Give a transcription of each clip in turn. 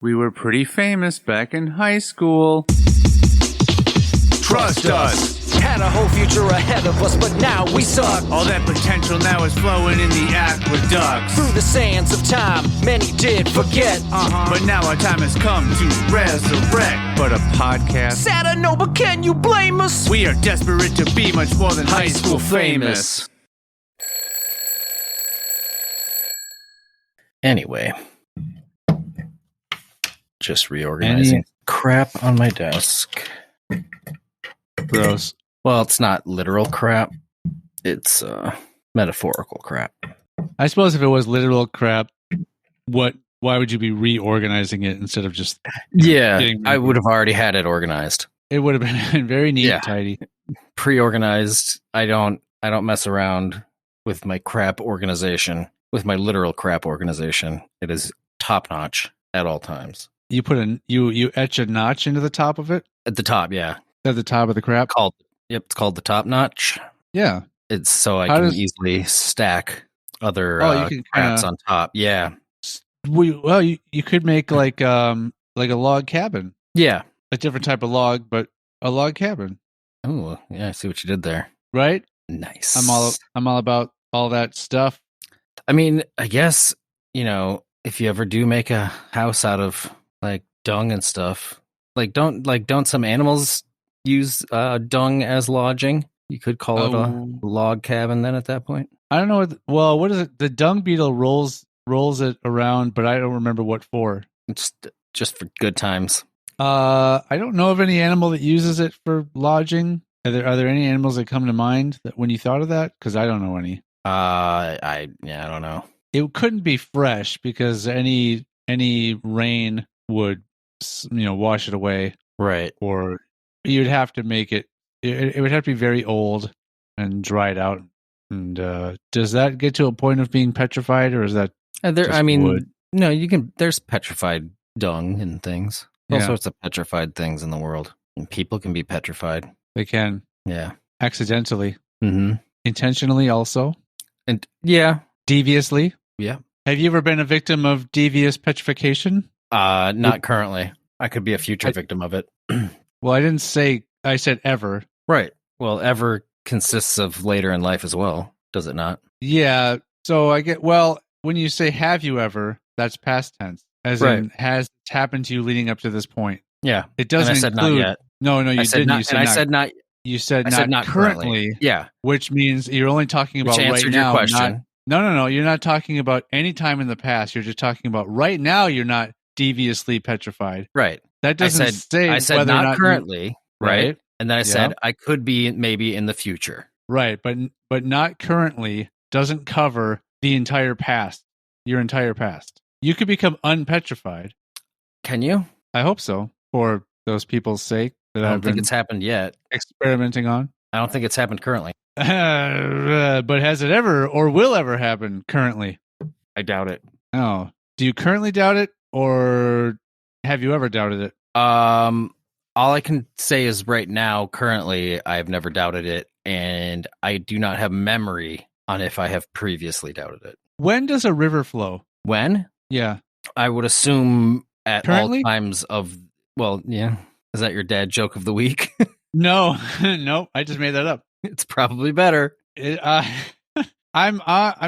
We were pretty famous back in high school. Trust us. Had a whole future ahead of us, but now we suck. All that potential now is flowing in the aqueducts. Through the sands of time, many did forget. But now our time has come to resurrect. But a podcast? Sad I know, but can you blame us? We are desperate to be much more than high school famous. Anyway, just reorganizing crap on my desk. Gross. Well, it's not literal crap. It's metaphorical crap. I suppose if it was literal crap, why would you be reorganizing it instead of just... Yeah, I would have already had it organized. It would have been very neat and tidy. Pre-organized. I don't mess around with my crap organization, with my literal crap organization. It is top-notch at all times. You put you etch a notch into the top of it? At the top, yeah. At the top of the crap? It's called the top notch. Yeah. It's so I can easily stack other craps on top. Yeah. Well, you could make like a log cabin. Yeah. A different type of log, but a log cabin. Oh, yeah, I see what you did there. Right? Nice. I'm all about all that stuff. I mean, I guess, if you ever do make a house out of like dung and stuff, don't some animals use dung as lodging? You could call it a log cabin then at that point. I don't know. What is it? The dung beetle rolls it around, but I don't remember what for. It's just for good times. I don't know of any animal that uses it for lodging. Are there any animals that come to mind that when you thought of that? Because I don't know any. I don't know. It couldn't be fresh because any rain would wash it away. Right. Or you'd have to make it would have to be very old and dried out. And does that get to a point of being petrified, or is that wood? No, you can. There's petrified dung and things. All sorts of petrified things in the world, and people can be petrified. They can. Yeah. Accidentally. Mm-hmm. Intentionally, also. And yeah. Deviously. Yeah. Have you ever been a victim of devious petrification? Not currently. I could be a future victim of it. Well, I didn't say. I said ever. Right. Well, ever consists of later in life as well, does it not? Yeah. So when you say have you ever, that's past tense. As in, has it happened to you leading up to this point? Yeah. It doesn't include... not yet. No, you didn't. Not, you said not. You said not currently. Yeah. Which means you're only talking about right now. Which answered your question. No. You're not talking about any time in the past. You're just talking about right now. You're not deviously petrified. Right. That doesn't say I said whether not or not currently. Right. And then I said Yeah. I could be maybe in the future. Right. But not currently doesn't cover the entire past. Your entire past. You could become unpetrified. Can you? I hope so. For those people's sake that I I've don't think been it's happened yet. experimenting on. I don't think it's happened currently. But has it ever or will ever happen currently? I doubt it. Oh. Do you currently doubt it, or have you ever doubted it? All I can say is right now, currently, I've never doubted it, and I do not have memory on if I have previously doubted it. When does a river flow? When? Yeah. I would assume at Currently? all times of, well, yeah. Is that your dad joke of the week? No, no, I just made that up. It's probably better. I'm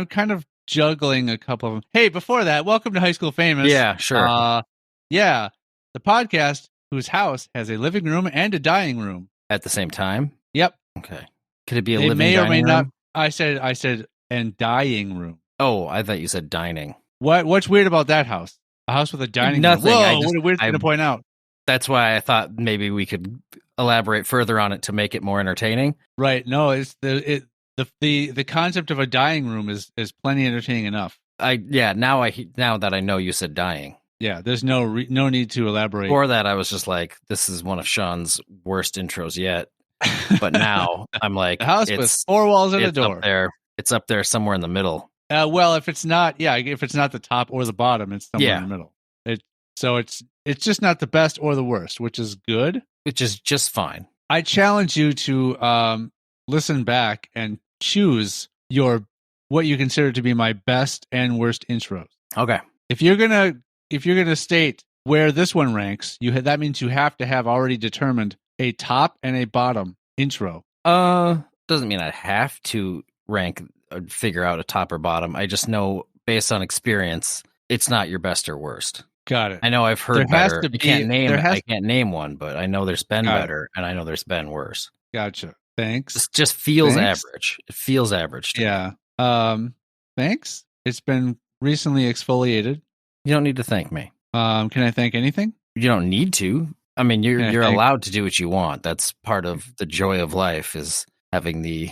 kind of juggling a couple of them. Hey, before that, welcome to High School Famous. Yeah, sure. Yeah, the podcast whose house has a living room and a dining room At the same time? Yep. Okay. Could it be a It living may or may dining not. room? I said and dying room. Oh, I thought you said dining. What's weird about that house? A house with a dining Nothing. room. Whoa, what a weird thing to point out. That's why I thought maybe we could elaborate further on it to make it more entertaining. Right. No, it's the concept of a dying room is plenty entertaining enough. Now that I know you said dying. Yeah, there's no need to elaborate. Before that, I was just like, this is one of Sean's worst intros yet. But now I'm like, a house with 4 walls and a door. Up there. It's up there somewhere in the middle. Well, if it's not the top or the bottom, it's somewhere in the middle. It's just not the best or the worst, which is good. Which is just fine. I challenge you to listen back and choose what you consider to be my best and worst intros. Okay. If you're gonna state where this one ranks, that means you have to have already determined a top and a bottom intro. Doesn't mean I have to figure out a top or bottom. I just know based on experience, it's not your best or worst. Got it. I know I've heard better. I can't name one, but I know there's been better, and I know there's been worse. Gotcha. Thanks. It just feels average. It feels average to me. Thanks. It's been recently exfoliated. You don't need to thank me. Can I thank anything? You don't need to. I mean, you're allowed to do what you want. That's part of the joy of life, is having the,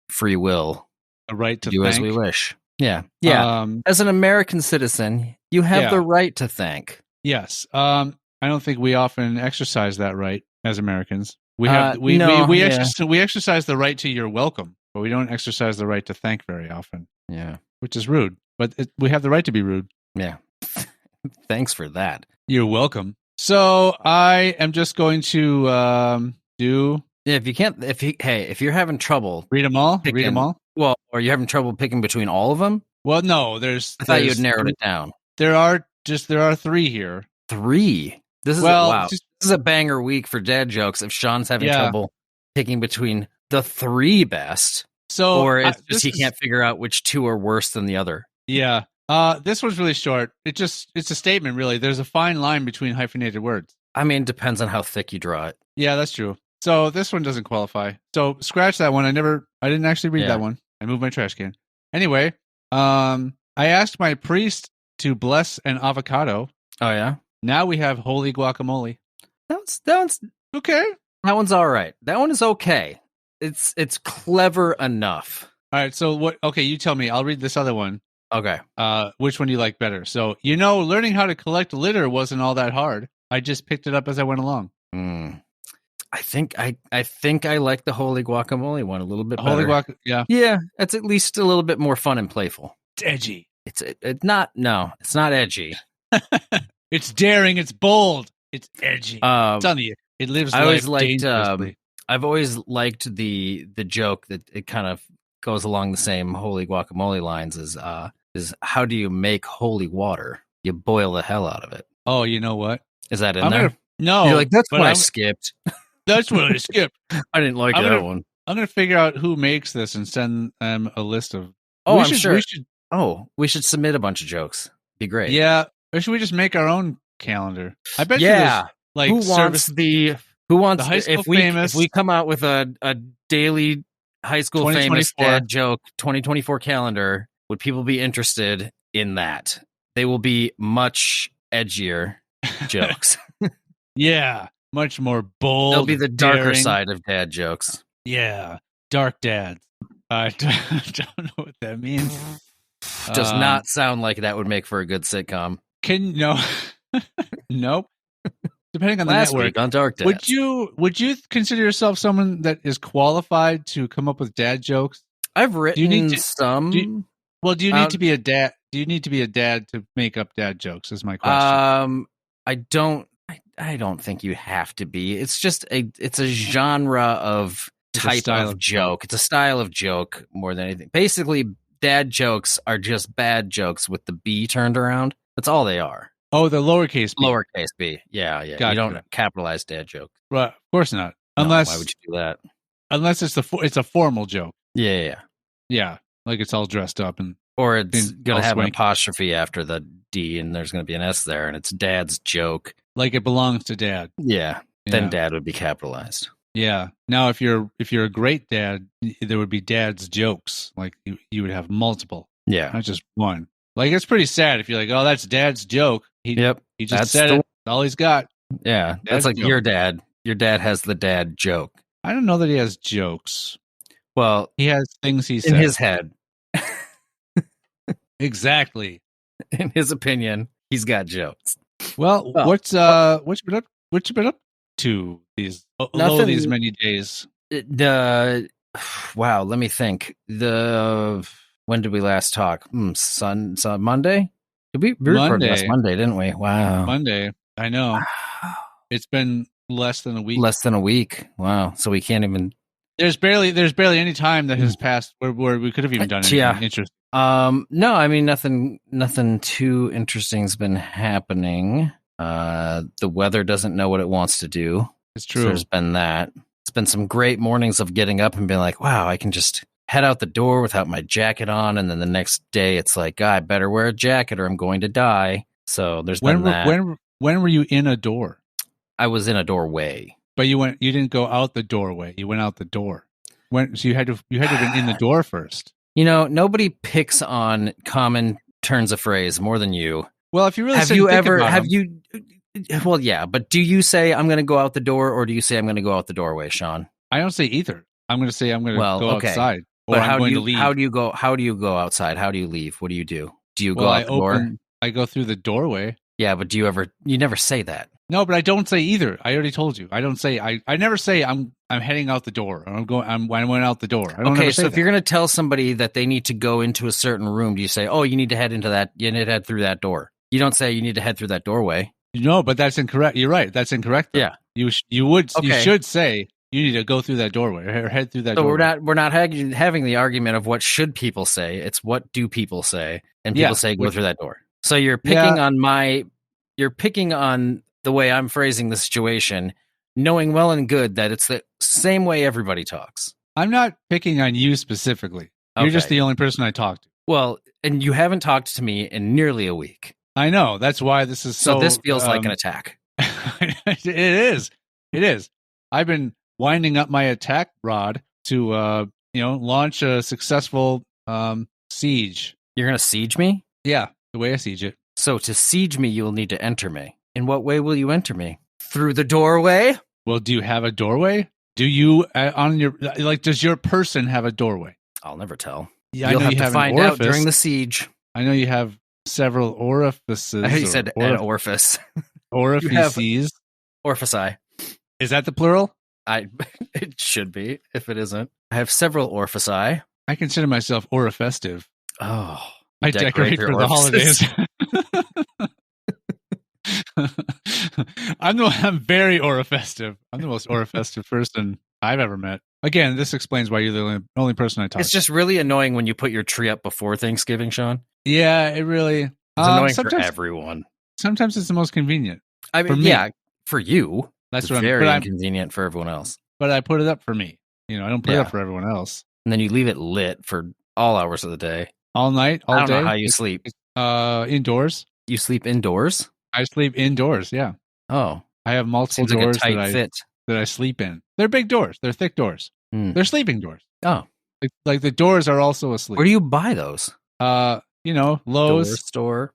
free will. A right to do thank. As we wish. Yeah. Yeah. As an American citizen, you have the right to thank. Yes. I don't think we often exercise that right as Americans. We exercise the right to you're welcome, but we don't exercise the right to thank very often. Yeah. Which is rude, but we have the right to be rude. Yeah. Thanks for that. You're welcome. So I am just going to do. Yeah, if you're having trouble, read them all. Well, are you having trouble picking between all of them? Well, no. I thought you had narrowed it down. There are 3 here. 3. This is a banger week for dad jokes. If Sean's having trouble picking between the 3 best, or it's just he can't figure out which 2 are worse than the other. Yeah. This one's really short. It's a statement, really. There's a fine line between hyphenated words. I mean, depends on how thick you draw it. Yeah, that's true. So this one doesn't qualify. So scratch that one. I didn't actually read that one. I moved my trash can. Anyway, I asked my priest to bless an avocado. Oh yeah. Now we have holy guacamole. That one's okay. That one's all right. That one is okay. It's clever enough. All right. So what? Okay, you tell me. I'll read this other one. Okay. Which one do you like better? So learning how to collect litter wasn't all that hard. I just picked it up as I went along. I think I like the holy guacamole one a little bit better. Holy guac, yeah. Yeah, it's at least a little bit more fun and playful. It's edgy. It's not edgy. It's daring, it's bold, it's edgy. I'm telling you, it lives life dangerously. I've always liked the joke that it kind of goes along the same holy guacamole lines is how do you make holy water? You boil the hell out of it. Oh, you know what? Is that in there? No. You're like, that's what I skipped. That's what I skipped. I didn't like that one. I'm going to figure out who makes this and send them a list of... Oh, I'm sure. We should submit a bunch of jokes. Be great. Yeah. Or should we just make our own calendar? I bet you there's, like, who wants the high school famous... If we come out with a daily high school famous dad joke 2024 calendar, would people be interested in that? They will be much edgier jokes. Yeah. Much more bold. They'll be the darker side of dad jokes. Yeah. Dark dads. I don't know what that means. Does not sound like that would make for a good sitcom. Nope. Depending on the Last network. Week on Dark Dads. Would you consider yourself someone that is qualified to come up with dad jokes? I've written some. Do you need to be a dad? Do you need to be a dad to make up dad jokes? Is my question. I don't think you have to be. It's just it's a genre of type of joke. It's a style of joke more than anything. Basically, dad jokes are just bad jokes with the B turned around. That's all they are. Oh, the lowercase b. Lowercase b. Yeah. Gotcha. You don't capitalize dad joke. Right. Of course not. Unless why would you do that? Unless it's a formal joke. Yeah. Like it's all dressed up or it's going to have an apostrophe after the D and there's going to be an S there and it's dad's joke. Like it belongs to dad. Yeah. Then dad would be capitalized. Yeah. Now, if you're a great dad, there would be dad's jokes. Like you would have multiple. Yeah. Not just one. Like it's pretty sad if you're like, oh, that's dad's joke. He just said it. That's all he's got. Yeah. That's like joke. Your dad. Your dad has the dad joke. I don't know that he has jokes. Well, he has things he says. In his head. Exactly. In his opinion, he's got jokes. Well, what you been up to these many days? Wow, let me think. When did we last talk? Monday? We recorded last Monday, didn't we? Wow. Monday. I know. Wow. It's been less than a week. Wow. So we can't even. There's barely any time that has passed where we could have even done anything interesting. No, I mean nothing too interesting's been happening. The weather doesn't know what it wants to do. It's So true. there's been that. It's been some great mornings of getting up and being like, wow, I can just head out the door without my jacket on, and then the next day it's like, God, I better wear a jacket or I'm going to die. So there's been that. When were you in a door? I was in a doorway. But you didn't go out the doorway. You went out the door. So you had to have been in the door first. You know, nobody picks on common turns of phrase more than you. Well, if you really have you ever have you? Well, yeah, but do you say I'm going to go out the door, or do you say I'm going to go out the doorway, Sean? I don't say either. I'm going to say I'm going to go outside, or but I'm going to leave. How do you go? How do you go outside? How do you leave? What do you do? Do you go out the door? I go through the doorway. Yeah, but do you ever? You never say that. No, but I don't say either. I already told you. I don't say. I never say I'm heading out the door. I went out the door. I don't okay, so if that. you're going to tell somebody that they need to go into a certain room, do you say, "Oh, you need to head into that. You need to head through that door"? You don't say you need to head through that doorway. No, but that's incorrect. You're right. That's incorrect. Though. Yeah, you should say you need to go through that doorway or head through that. So doorway. we're not having the argument of what should people say. It's what do people say, and people say go through that door. So you're picking on the way I'm phrasing the situation, knowing well and good that it's the same way everybody talks. I'm not picking on you specifically. You're just the only person I talk to. Well, and you haven't talked to me in nearly a week. I know. That's why this is so... this feels like an attack. It is. It is. I've been winding up my attack rod to, launch a successful siege. You're going to siege me? Yeah, the way I siege it. So to siege me, you will need to enter me. In what way will you enter me? Through the doorway? Well, do you have a doorway? Do you, does your person have a doorway? I'll never tell. Yeah, You'll have to find out during the siege. I know you have several orifices. I heard you said an orifice. Orifices. Orifici. Is that the plural? It should be, if it isn't. I have several orifici. I consider myself orifestive. Oh. I decorate for the holidays. I'm very orifestive. I'm the most orifestive person I've ever met. Again, this explains why you're the only person I talk to. It's just really annoying when you put your tree up before Thanksgiving, Sean. Yeah, it really... It's annoying for everyone. Sometimes it's the most convenient. I mean, for you. That's it's very inconvenient for everyone else. But I put it up for me. I don't put it up for everyone else. And then you leave it lit for all hours of the day. All night, all day? I don't know how you sleep. Indoors. You sleep indoors? I sleep indoors, yeah. Oh. I have multiple doors that I sleep in. They're big doors. They're thick doors. They're sleeping doors. Oh. Like the doors are also asleep. Where do you buy those? Lowe's. Door store.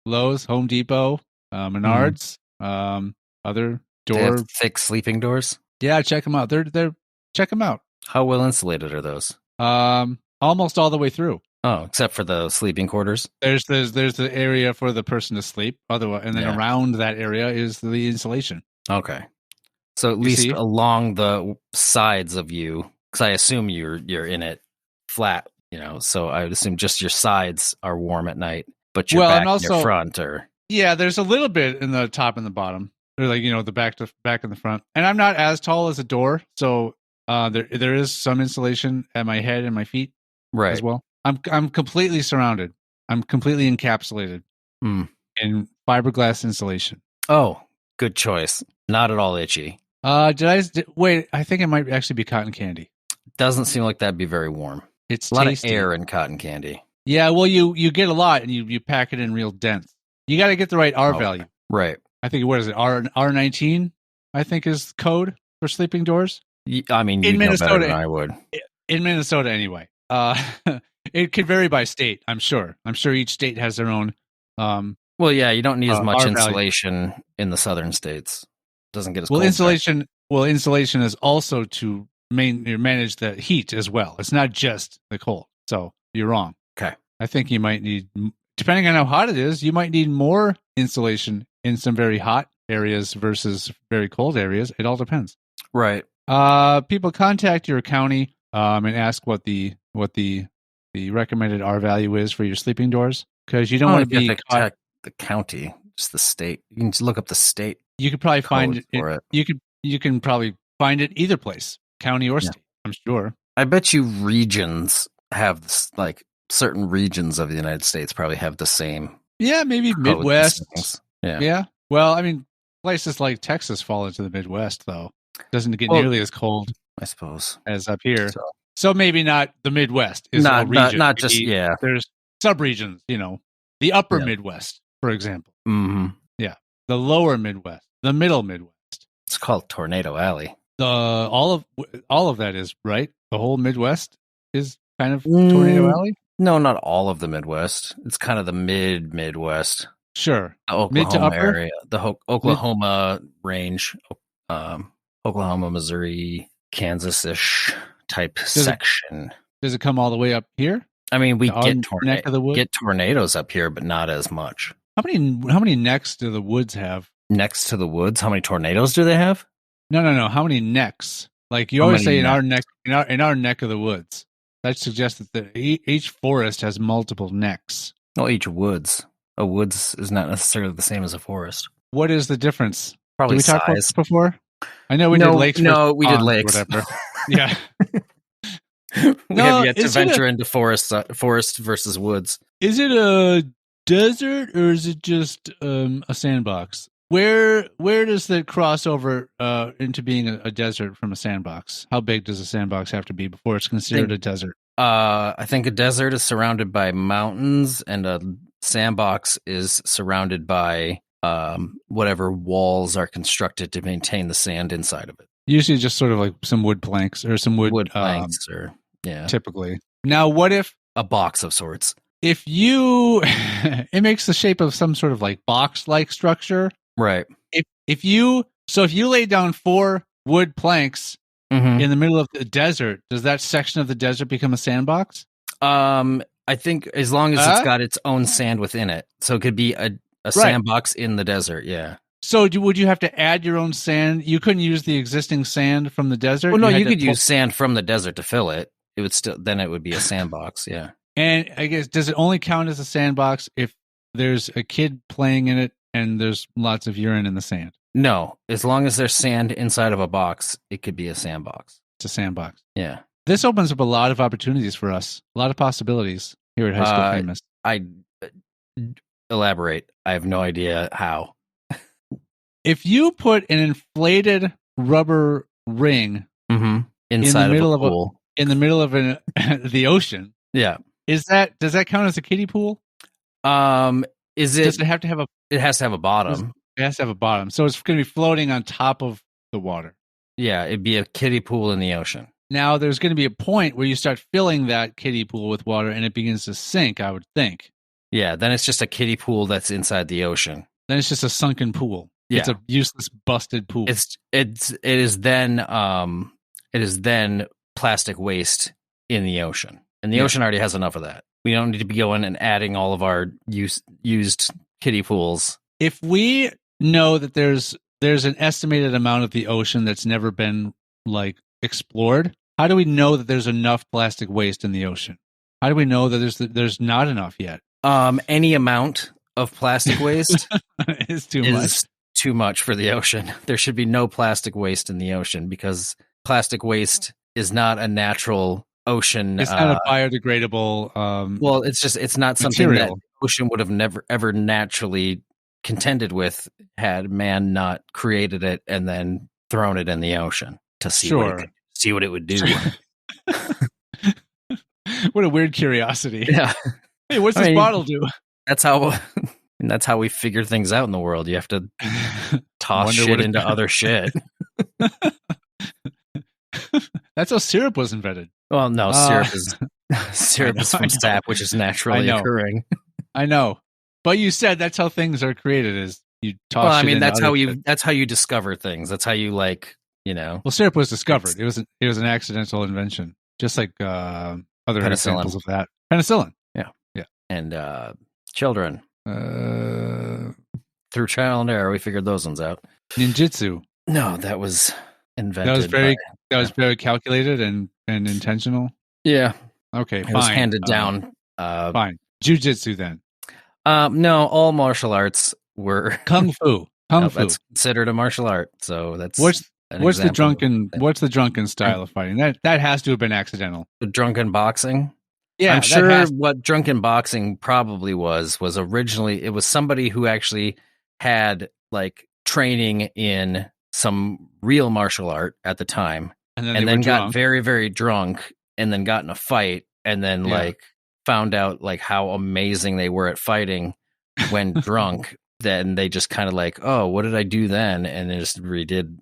Lowe's, Home Depot, Menards, other door. They have thick sleeping doors? Yeah, check them out. They're check them out. How well insulated are those? Almost all the way through. Oh, except for the sleeping quarters. There's the area for the person to sleep. Otherwise, and then around that area is the insulation. Okay, so at least along the sides of you, because I assume you're in it flat. So I would assume just your sides are warm at night, but your back and your front are. Yeah, there's a little bit in the top and the bottom. Or the back and the front. And I'm not as tall as a door, so there is some insulation at my head and my feet as well. I'm completely surrounded. I'm completely encapsulated in fiberglass insulation. Oh, good choice. Not at all itchy. Wait, I think it might actually be cotton candy. Doesn't seem like that'd be very warm. It's a lot tasty. of air in cotton candy. Yeah, well, you get a lot and you pack it in real dense. You got to get the right R value. Right. I think, what is it? R19, I think, is code for sleeping doors. I mean, in Minnesota, know better than I would. In Minnesota, anyway. It could vary by state, I'm sure. I'm sure each state has their own. Well, yeah, you don't need as much insulation in the southern states. It doesn't get as cold. Insulation is also to manage the heat as well. It's not just the cold. So you're wrong. Okay. I think you might need, depending on how hot it is, you might need more insulation in some very hot areas versus very cold areas. It all depends. Right. People contact your county and ask what the recommended R value is for your sleeping doors, because you don't want to be contact the county, just the state. You can just look up the state. You could probably find it. You can probably find it either place, county or state. I'm sure. I bet you regions have this, like certain regions of the United States probably have the same. Yeah, maybe codes and Midwest. things. Yeah. Yeah. Well, I mean, places like Texas fall into the Midwest, though. Doesn't get nearly as cold, I suppose, as up here. So, So maybe not the Midwest is a region. not just There's subregions. The upper Yeah. Midwest, for example. hmm Yeah, the lower Midwest, the middle Midwest. It's called Tornado Alley. All of that is right. The whole Midwest is kind of Tornado Alley. No, not all of the Midwest. It's kind of the Midwest. Sure, The Oklahoma mid to upper area, the Oklahoma range, Oklahoma, Missouri, Kansas-ish type section. Does it come all the way up here? I mean, we neck of the woods? get tornadoes up here, but not as much. How many necks do the woods have? Next to the woods, how many tornadoes do they have? No. How many necks? Like you always say in our neck of the woods. That suggests that each forest has multiple necks. No, each woods. A woods is not necessarily the same as a forest. What is the difference? Probably did we talk about this before? I know we did lakes. No, we did lakes. Whatever. Yeah. We have yet to venture into forest versus woods. Is it a desert or is it just a sandbox? Where does that cross over into being a desert from a sandbox? How big does a sandbox have to be before it's considered a desert? I think a desert is surrounded by mountains, and a sandbox is surrounded by whatever walls are constructed to maintain the sand inside of it. Usually just sort of like some wood planks or some wood planks typically. Now, what if a box of sorts? If you, it makes the shape of some sort of like box-like structure. Right. If you lay down 4 wood planks in the middle of the desert, does that section of the desert become a sandbox? I think as long as it's got its own sand within it. So it could be a sandbox in the desert, yeah. So would you have to add your own sand? You couldn't use the existing sand from the desert? Well, no, you could use sand from the desert to fill it. It would be a sandbox, yeah. And I guess, does it only count as a sandbox if there's a kid playing in it and there's lots of urine in the sand? No, as long as there's sand inside of a box, it could be a sandbox. It's a sandbox. Yeah. This opens up a lot of opportunities for us, a lot of possibilities here at High School Famous. I elaborate. I have no idea how. If you put an inflated rubber ring inside in the middle of a pool, in the middle of the ocean, yeah, does that count as a kiddie pool? Does it have to have a? It has to have a bottom. It has to have a bottom, so it's going to be floating on top of the water. Yeah, it'd be a kiddie pool in the ocean. Now, there's going to be a point where you start filling that kiddie pool with water, and it begins to sink. I would think. Yeah, then it's just a kiddie pool that's inside the ocean. Then it's just a sunken pool. Yeah. It's a useless, busted pool. It is then plastic waste in the ocean, and the ocean already has enough of that. We don't need to be going and adding all of our used kiddie pools. If we know that there's an estimated amount of the ocean that's never been like explored, how do we know that there's enough plastic waste in the ocean? How do we know that there's not enough yet? Any amount of plastic waste is too much for the ocean. There should be no plastic waste in the ocean because plastic waste is not a natural ocean. It's not a biodegradable. Well, it's not something that the ocean would have never ever naturally contended with had man not created it and then thrown it in the ocean to see what it would do. What a weird curiosity. Yeah. Hey, what's this bottle do? That's how we figure things out in the world. You have to toss shit into other shit. That's how syrup was invented. Well, no, syrup is from sap, which is naturally occurring. I know, but you said that's how things are created. Is you toss? Well, I mean, that's how you discover things. That's how you Well, syrup was discovered. It was an accidental invention, just like other examples of that. Penicillin. Yeah, and children. Through trial and error, we figured those ones out. Ninjutsu. No, that was invented. That was very calculated and intentional. Yeah. Okay. It was handed down. Fine. Jiu-jitsu then. No, all martial arts were kung fu. Kung fu. That's considered a martial art. So that's what's the drunken style of fighting? That has to have been accidental. The drunken boxing. Yeah, I'm that sure has- what drunken boxing probably was originally it was somebody who actually had like training in some real martial art at the time, and then and they then were got drunk. very, very drunk, and then got in a fight, and then Yeah. like found out like how amazing they were at fighting when drunk. Then they just kind of like, oh, what did I do then? And they just redid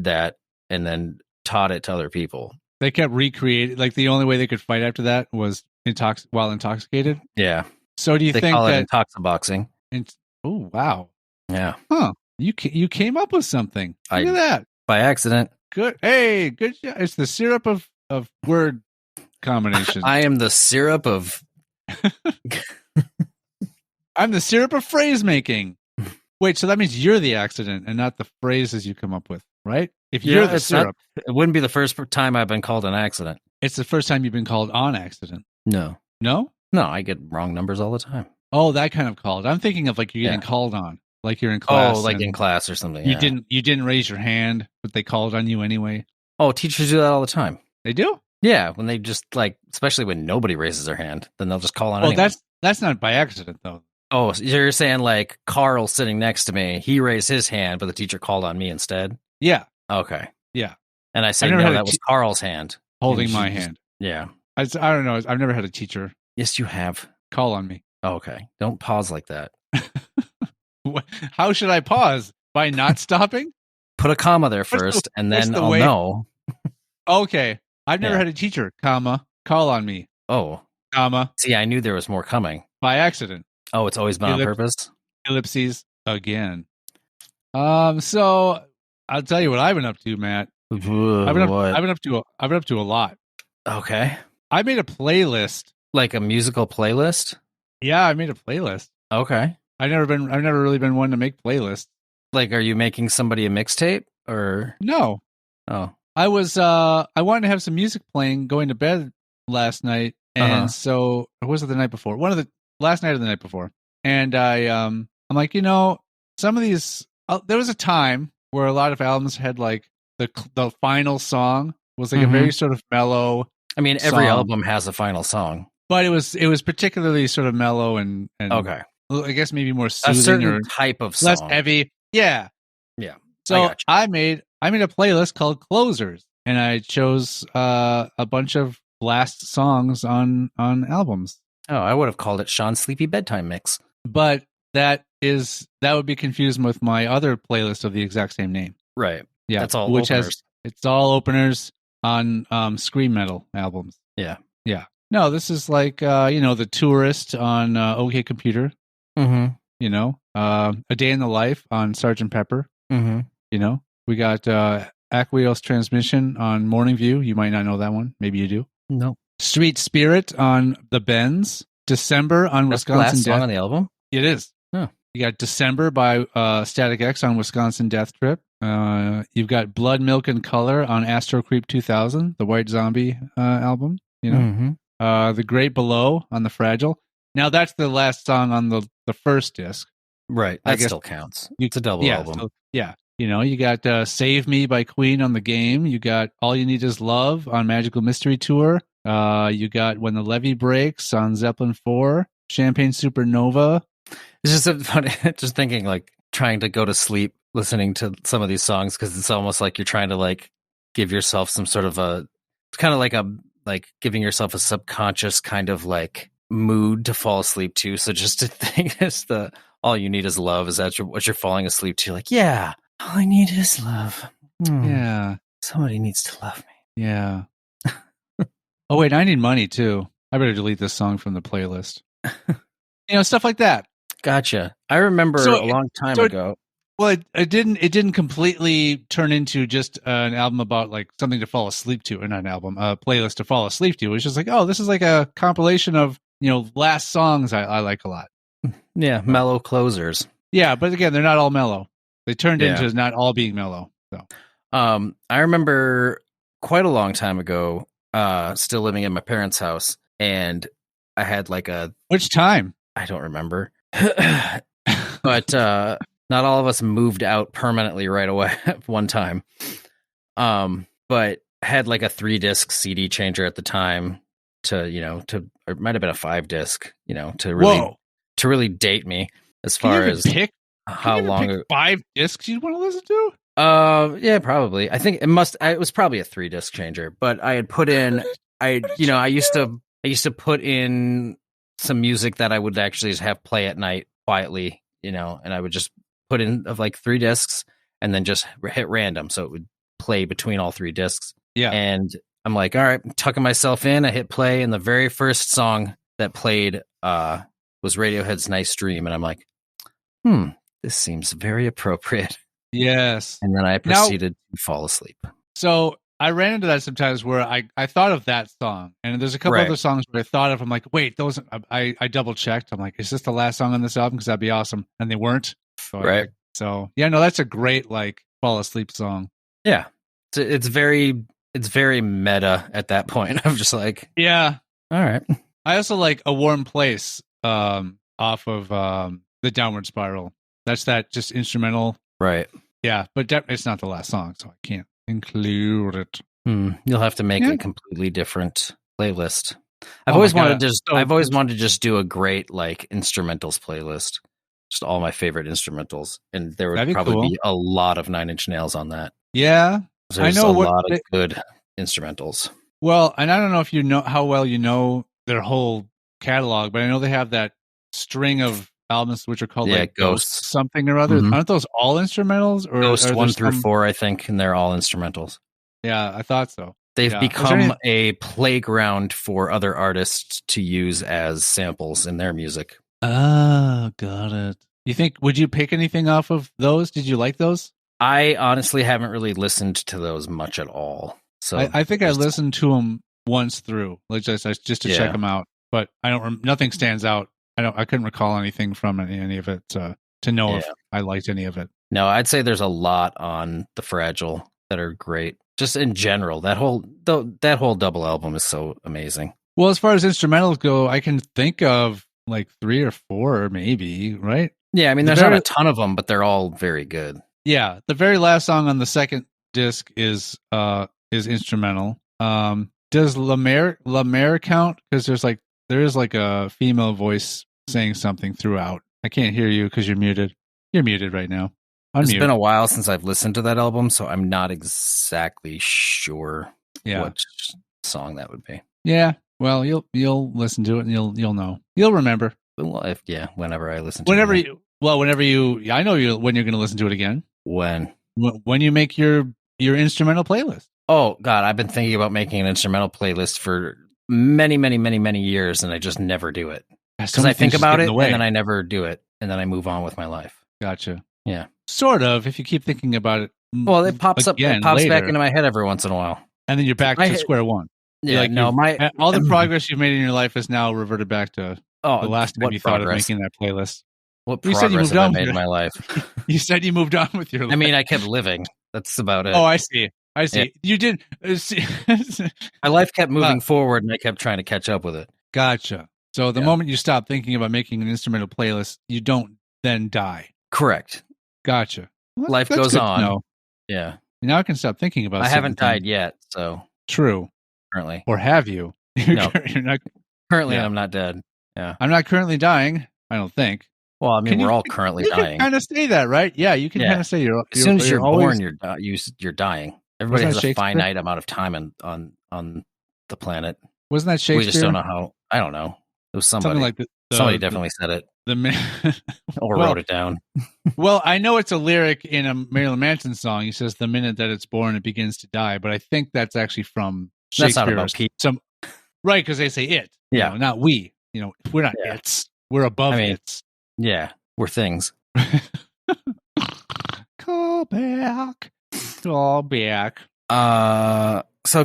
that, and then taught it to other people. They kept recreating. Like the only way they could fight after that was while intoxicated. Yeah, So do you they think call that? it intoxiboxing. Oh wow, Yeah, huh? You came up with something. Look at that. by accident. Good. Hey, good job. It's the syrup of word combinations. I am the syrup of. I'm the syrup of phrase making. Wait, so that means you're the accident and not the phrases you come up with, right? If you're the it's syrup, it wouldn't be the first time I've been called an accident. it's the first time you've been called on accident. No, No? I get wrong numbers all the time. Oh, that kind of called. I'm thinking of like you're getting called on, like you're in Oh, class. like and in class or something. You Yeah. didn't raise your hand, but they called on you anyway. Oh, teachers do that all the time. They do? Yeah, when they just like, especially when nobody raises their hand, then they'll just call on. Oh, anyone. that's not by accident though. Oh, so you're saying like Carl sitting next to me, he raised his hand, but the teacher called on me instead. Yeah, Okay. yeah. And I say never no, had a that was Carl's hand Holding And my she just- hand. Yeah. I don't know. I've never had a teacher Yes, you have. call on me. Oh, okay. Don't pause like that. How should I pause? By not stopping? Put a comma there What's the- first, and what's then the I'll way- know. Okay. I've never Yeah. had a teacher, comma, call on me, Oh, comma, see, I knew there was more coming. by accident. Oh, it's always been on Ellipse. purpose. Ellipses again. So I'll tell you what I've been up to, Matt. I've been up to a lot. Okay. I made a playlist. Like a musical playlist? Yeah, I made a playlist. Okay. I've never really been one to make playlists. Like, are you making somebody a mixtape or? No. Oh, I wanted to have some music playing going to bed last night. And so, or was it the night before? Last night or the night before. And I'm like, some of these, there was a time where a lot of albums had like the final song was like a very sort of mellow. I mean, every song. album has a final song. But it was particularly sort of mellow and Okay. I guess maybe more A soothing certain or type of song. less heavy. Yeah. Yeah. So gotcha. I made a playlist called Closers, and I chose a bunch of blast songs on albums. Oh, I would have called it Sean's Sleepy Bedtime Mix. But that would be confused with my other playlist of the exact same name. Right. Yeah, That's all which openers. it's all openers on scream metal albums. Yeah. Yeah. No, this is like The Tourist on OK Computer. Mm-hmm. A Day in the Life on Sgt. Pepper. Mm-hmm. We got Aqueous Transmission on Morning View. You might not know that one. Maybe you do. No. Street Spirit on The Bends. December on That's the Wisconsin last song Death. on the album? It is. Oh. You got December by Static X on Wisconsin Death Trip. You've got Blood, Milk, and Color on Astro Creep 2000, the White Zombie album. Mm-hmm. The Great Below on The Fragile. Now that's the last song on the first disc. Right. I That guess still counts. It's a double Yeah, album. so, yeah. You got Save Me by Queen on The Game. You got All You Need Is Love on Magical Mystery Tour. You got When the Levee Breaks on Zeppelin 4. Champagne Supernova. It's just so funny. Just thinking, like, trying to go to sleep listening to some of these songs because it's almost like you're trying to like give yourself some sort of it's kind of like giving yourself a subconscious kind of like mood to fall asleep to. So just to think it's all you need is love. Is that what you're falling asleep to? Like, yeah, all I need is love. Yeah. Somebody needs to love me. Yeah. Oh, wait, I need money too. I better delete this song from the playlist. Stuff like that. Gotcha. I remember So a long time so ago. Well, it didn't completely turn into just an album about like something to fall asleep to, or not an album, a playlist to fall asleep to. It was just like, oh, this is like a compilation of, last songs I like a lot. Yeah, mellow closers. Yeah, but again, they're not all mellow. They turned into not all being mellow. So, I remember quite a long time ago, still living in my parents' house, and I had like which time? I don't remember, but not all of us moved out permanently right away at one time. But had like a 3-disc CD changer at the time or it might have been a 5-disc, to Whoa. really date me as Can you far even as pick? how Can you long. even pick 5 discs you'd want to listen to? Yeah, probably. I think it was probably a 3-disc changer, but I had put in, I used to put in some music that I would actually just have play at night quietly, and I would just put in of like 3 discs and then just hit random. So it would play between all 3 discs. Yeah. And I'm like, all right, tucking myself in. I hit play, and the very first song that played was Radiohead's Nice Dream. And I'm like, this seems very appropriate. Yes. And then I proceeded to fall asleep. So I ran into that sometimes where I thought of that song, and there's a couple other songs where I thought of. I'm like, wait, those. I double checked. I'm like, is this the last song on this album? Because that'd be awesome, and they weren't. So so yeah, no, that's a great like fall asleep song. Yeah, it's very meta at that point. I'm just like, yeah, all right. I also like A Warm Place off of the Downward Spiral. That's that just instrumental. Right. Yeah, but it's not the last song, so I can't include it. You'll have to make a completely different playlist. I've always wanted to just do a great like instrumentals playlist. Just all my favorite instrumentals, and there would probably be a lot of Nine Inch Nails on that. Yeah, I know a lot of good instrumentals. Well, and I don't know if you know how well you know their whole catalog, but I know they have that string of albums which are called like Ghosts something or other. Aren't those all instrumentals? Or Ghost 1 through 4, I think, and they're all instrumentals. Yeah, I thought so. They've become a playground for other artists to use as samples in their music. Oh, got it. Would you pick anything off of those? Did you like those? I honestly haven't really listened to those much at all. So I think I listened to them once through, like just to check them out. But I don't. Nothing stands out. I couldn't recall anything from any of it to know if I liked any of it. No, I'd say there's a lot on The Fragile that are great. Just in general, that whole double album is so amazing. Well, as far as instrumentals go, I can think of like 3 or 4, maybe, right? Yeah, I mean, there's not a ton of them, but they're all very good. Yeah, the very last song on the second disc is instrumental. Does La Mer count? Because there is like a female voice saying something throughout. I can't hear you because you're muted. You're muted right now. Unmute. It's been a while since I've listened to that album, so I'm not exactly sure what song that would be. Yeah, well, you'll listen to it and you'll know. You'll remember. Well, whenever I listen to it. I know when you're going to listen to it again. When you make your instrumental playlist. Oh God, I've been thinking about making an instrumental playlist for many, many, many, many years, and I just never do it because I think about it and then I never do it, and then I move on with my life. Gotcha. Yeah, sort of. If you keep thinking about it, well, it pops back into my head every once in a while, and then you're back to square one. Yeah, all the progress you've made in your life is now reverted back to the last time you thought of making that playlist. What progress have I made in my life? You said you moved on with your life. I mean, I kept living. That's about it. Oh, I see. Yeah. You did. My life kept moving forward, and I kept trying to catch up with it. Gotcha. So the moment you stop thinking about making an instrumental playlist, you don't then die. Correct. Gotcha. Well, life goes on. Yeah. Now I can stop thinking about it. I haven't died yet, so. True. Currently. Or have you? No. Currently, I'm not dead. Yeah. I'm not currently dying, I don't think. Well, I mean, we're all currently dying. You can kind of say that, right? Yeah, you can kind of say you're as soon as you're born, you're dying. Everybody has a finite amount of time on the planet. Wasn't that Shakespeare? We just don't know how. I don't know. It was somebody. Something like somebody definitely said it. Or wrote it down. Well, I know it's a lyric in a Marilyn Manson song. He says, "The minute that it's born, it begins to die." But I think that's actually from Shakespeare. That's not about right? Because they say it. Yeah, not we. We're not its. We're above its. Yeah, we're things. Call back. So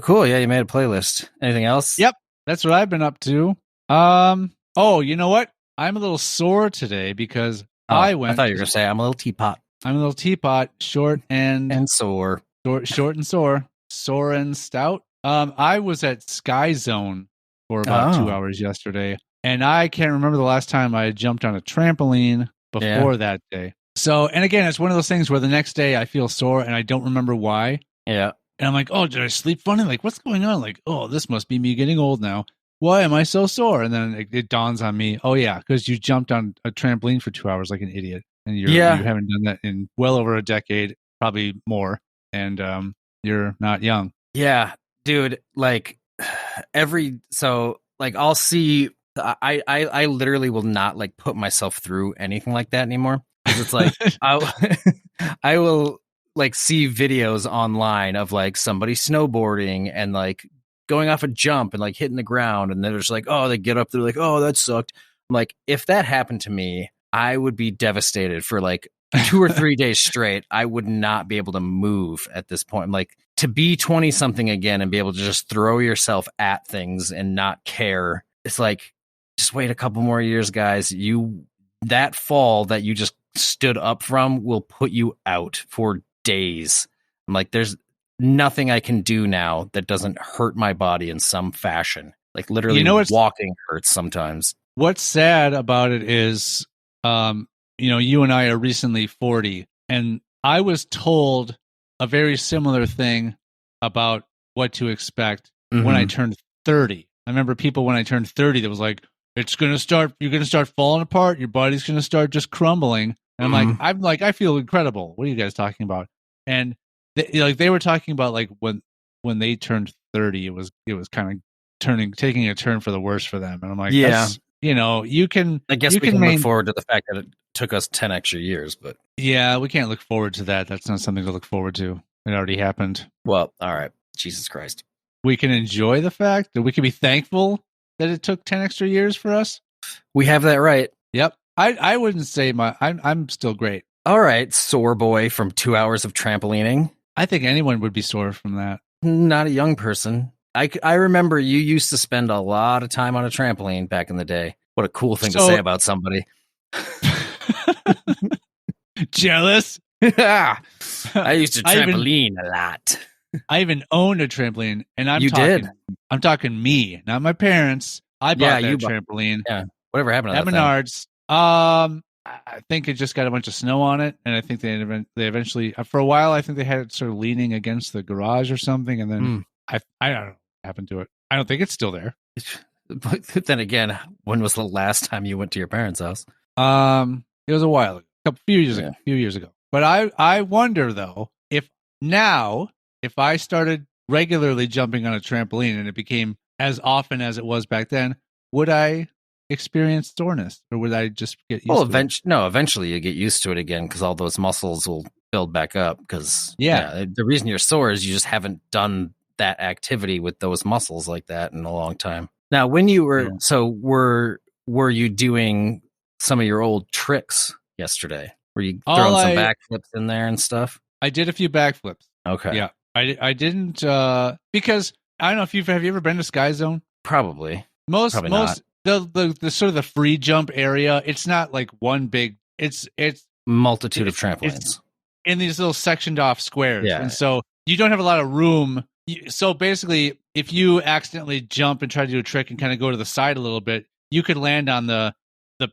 cool. Yeah, you made a playlist. Anything else? Yep. That's what I've been up to. Oh, you know what? I'm a little sore today because I thought you were going to say I'm a little teapot. I'm a little teapot, short and sore. Short and sore. Sore and stout. I was at Sky Zone for about 2 hours yesterday, and I can't remember the last time I jumped on a trampoline before that day. So, and again, it's one of those things where the next day I feel sore and I don't remember why. Yeah. And I'm like, oh, did I sleep funny? Like, what's going on? Like, oh, this must be me getting old now. why am I so sore? And then it dawns on me, oh yeah, because you jumped on a trampoline for 2 hours like an idiot, and you haven't done that in well over a decade, probably more, and you're not young. Yeah, dude. Like I'll see. I literally will not like put myself through anything like that anymore, because it's like I will like see videos online of like somebody snowboarding and like going off a jump and like hitting the ground, and they're just like, oh, they get up, they're like, oh, that sucked. I'm like, if that happened to me, I would be devastated for like 2 or 3 days straight. I would not be able to move at this point. Like, to be 20 something again and be able to just throw yourself at things and not care. It's like, just wait a couple more years, guys. That fall that you just stood up from will put you out for days. I'm like, there's nothing I can do now that doesn't hurt my body in some fashion. Like, literally, walking hurts sometimes. What's sad about it is, you and I are recently 40, and I was told a very similar thing about what to expect when I turned 30. I remember people when I turned 30 that was like, you're going to start falling apart. Your body's going to start just crumbling. And I'm like, I feel incredible. What are you guys talking about? And they were talking about like when they turned 30, it was kind of taking a turn for the worse for them. And I'm like, yeah, you can, I guess we can look forward to the fact that it took us 10 extra years, but yeah, we can't look forward to that. That's not something to look forward to. It already happened. Well, all right. Jesus Christ. We can enjoy the fact that we can be thankful that it took 10 extra years for us. We have that right. Yep. I wouldn't say I'm still great. All right, sore boy from 2 hours of trampolining. I think anyone would be sore from that. Not a young person. I remember you used to spend a lot of time on a trampoline back in the day. What a cool thing to say about somebody. Jealous? I used to trampoline a lot. I even owned a trampoline, and I'm talking me, not my parents. I bought that trampoline. Yeah. Whatever happened to at that Menards. I think it just got a bunch of snow on it, and I think they eventually, for a while, I think they had it sort of leaning against the garage or something, and then I don't know what happened to it. I don't think it's still there. But then again, when was the last time you went to your parents' house? It was a while ago, a few years ago. But I wonder though, if I started regularly jumping on a trampoline and it became as often as it was back then, would I experience soreness, or would I just get used to it? Eventually you get used to it again, because all those muscles will build back up. Because the reason you're sore is you just haven't done that activity with those muscles like that in a long time. Now, when you were were you doing some of your old tricks yesterday? Were you throwing some backflips in there and stuff? I did a few backflips. Okay. Yeah. I didn't because I don't know if have you ever been to Sky Zone? Probably. Most the sort of the free jump area, it's not like one big, it's multitude of trampolines in these little sectioned off squares. Yeah. And so you don't have a lot of room. So basically, if you accidentally jump and try to do a trick and kind of go to the side a little bit, you could land on the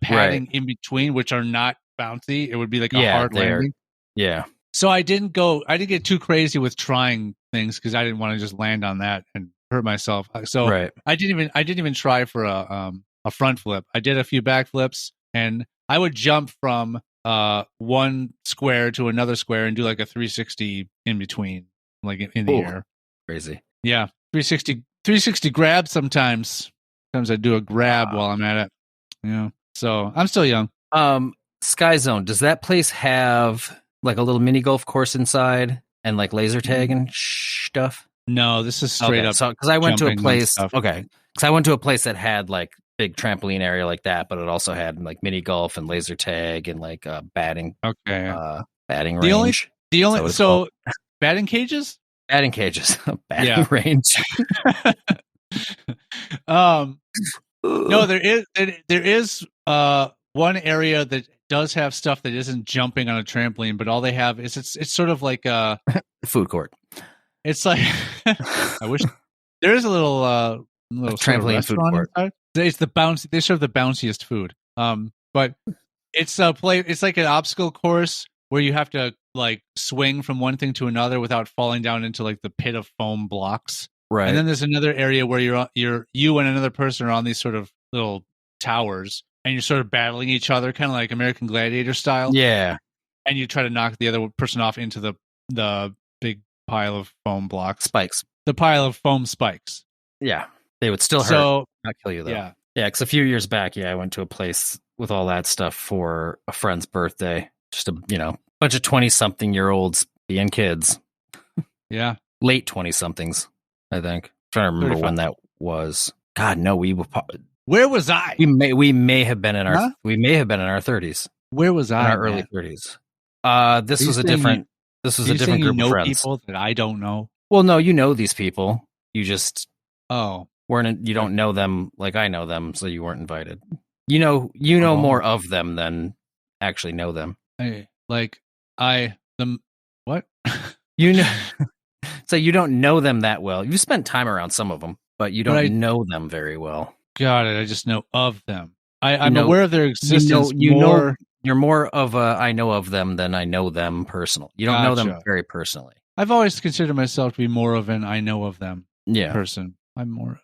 padding in between, which are not bouncy. It would be like a hard landing. Yeah. So I didn't get too crazy with trying things because I didn't want to just land on that and hurt myself. So I didn't even try for a front flip. I did a few back flips, and I would jump from one square to another square and do like a 360 in between, like in the air. Crazy. Yeah. 360 grab sometimes. Sometimes I do a grab while I'm at it. Yeah. So I'm still young. Sky Zone, does that place have like a little mini golf course inside and like laser tag and stuff? No, this is straight up. So, because I went to a place, that had like big trampoline area like that, but it also had like mini golf and laser tag and like batting. Okay. Batting range. Batting cages. Batting cages. Batting range. No, there is one area that does have stuff that isn't jumping on a trampoline, but all they have is it's sort of like a food court. It's like I wish there is a little trampoline food court. Inside. It's the bouncy. They serve the bounciest food. But it's a play. It's like an obstacle course where you have to like swing from one thing to another without falling down into like the pit of foam blocks. Right. And then there's another area where you and another person are on these sort of little towers, and you're sort of battling each other, kind of like American Gladiator style. Yeah. And you try to knock the other person off into the big pile of foam blocks. Spikes. The pile of foam spikes. Yeah. They would still hurt. Not kill you, though. Yeah. Yeah, because a few years back, I went to a place with all that stuff for a friend's birthday. Just a, bunch of 20-something-year-olds being kids. Yeah. Late 20-somethings, I think. I'm trying to remember 35. when that was. God, no, Where was I? We may have been in our 30s. Where was I? In our early 30s. This was a different group of friends. People that I don't know. Well, no, you know these people. You just weren't. You don't know them like I know them, so you weren't invited. You know more of them than actually know them. What? So you don't know them that well. You spent time around some of them, but you don't know them very well. Got it. I just know of them. I'm aware of their existence. You're more of a I know of them than I know them personally. You don't know them very personally. I've always considered myself to be more of an I know of them person. I'm more.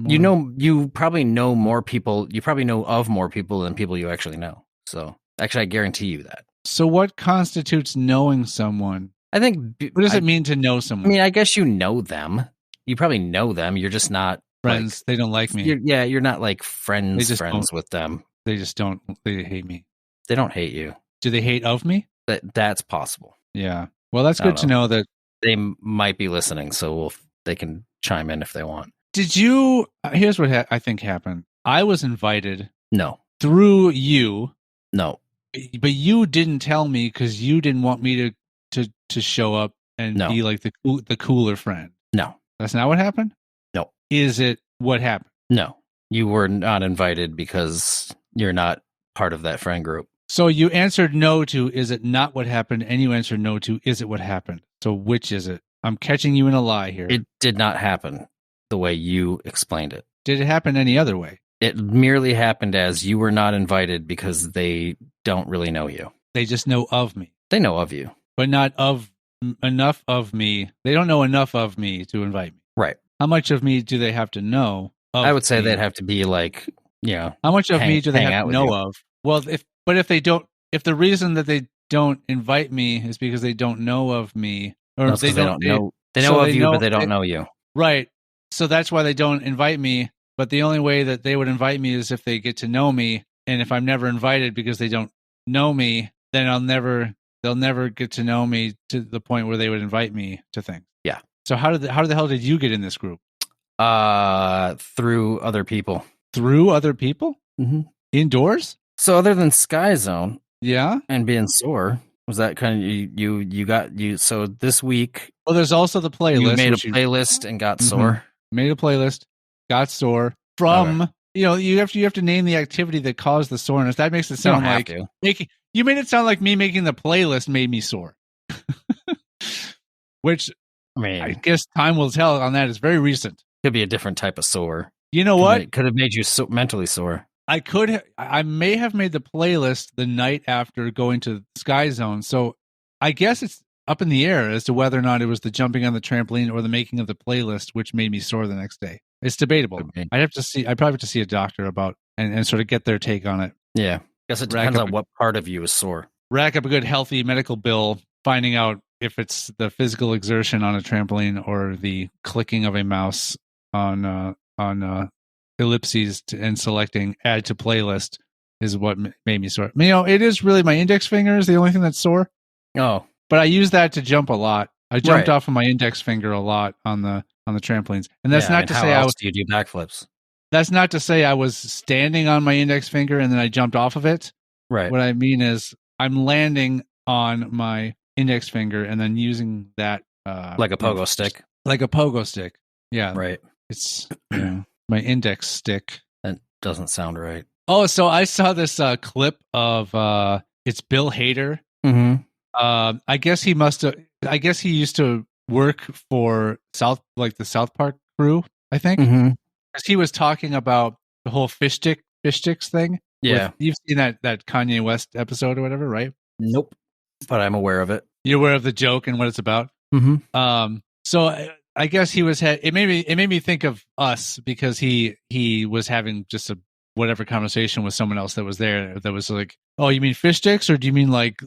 You probably know more people. You probably know of more people than people you actually know. So actually, I guarantee you that. So what constitutes knowing someone? I think. What does it mean to know someone? I mean, I guess you know them. You probably know them. You're just not friends. They don't like me. You're not like friends with them. They just don't. They hate me. They don't hate you. Do they hate of me? That's possible. Yeah. Well, that's good to know that they might be listening, so they can chime in if they want. Did you? Here's what I think happened. I was invited. No. Through you. No. But you didn't tell me because you didn't want me to show up and be like the cooler friend. No. That's not what happened? No. Is it what happened? No. You were not invited because you're not part of that friend group. So you answered no to is it not what happened, and you answered no to is it what happened. So which is it? I'm catching you in a lie here. It did not happen the way you explained it. Did it happen any other way? It merely happened as you were not invited because they don't really know you. They just know of me. They know of you. But not of enough of me. They don't know enough of me to invite me. Right. How much of me do they have to know? I would say they'd have to be like, how much of me do they have to know of? Well, if they don't, if the reason that they don't invite me is because they don't know of me, or they know of you, but they don't know you. Right. So that's why they don't invite me. But the only way that they would invite me is if they get to know me. And if I'm never invited because they don't know me, then they'll never get to know me to the point where they would invite me to things. Yeah. So how the hell did you get in this group? Through other people. Through other people? Mm-hmm. Indoors? So other than Sky Zone, yeah, and being sore, was that kind of you got. So this week, well, there's also the playlist. You made a playlist and got sore. Made a playlist, got sore from. You have to name the activity that caused the soreness. That makes it sound like you made it sound like me making the playlist made me sore. Which I guess time will tell on that. It's very recent. Could be a different type of sore. You know what? Could have made you mentally sore. I may have made the playlist the night after going to Sky Zone. So I guess it's up in the air as to whether or not it was the jumping on the trampoline or the making of the playlist, which made me sore the next day. It's debatable. I'd probably have to see a doctor about and sort of get their take on it. Yeah. I guess it depends on what part of you is sore. Rack up a good healthy medical bill, finding out if it's the physical exertion on a trampoline or the clicking of a mouse on ellipses and selecting add to playlist is what made me sore. It is really my index finger is the only thing that's sore. Oh, but I use that to jump a lot. I jumped off of my index finger a lot on the trampolines, and that's not to say do you do backflips. That's not to say I was standing on my index finger and then I jumped off of it. Right. What I mean is I'm landing on my index finger and then using that like a pogo stick. Like a pogo stick. Yeah. Right. It's my index stick. That doesn't sound right. Oh, so I saw this clip of it's Bill Hader. Mm-hmm. I guess he used to work for the South Park crew, I think. Mm-hmm. Because he was talking about the whole fish sticks thing. Yeah. You've seen that Kanye West episode or whatever, right? Nope. But I'm aware of it. You're aware of the joke and what it's about? Mm-hmm. So I guess he was. It made me think of us because he was having just a whatever conversation with someone else that was there. That was like, oh, you mean fish sticks, or do you mean like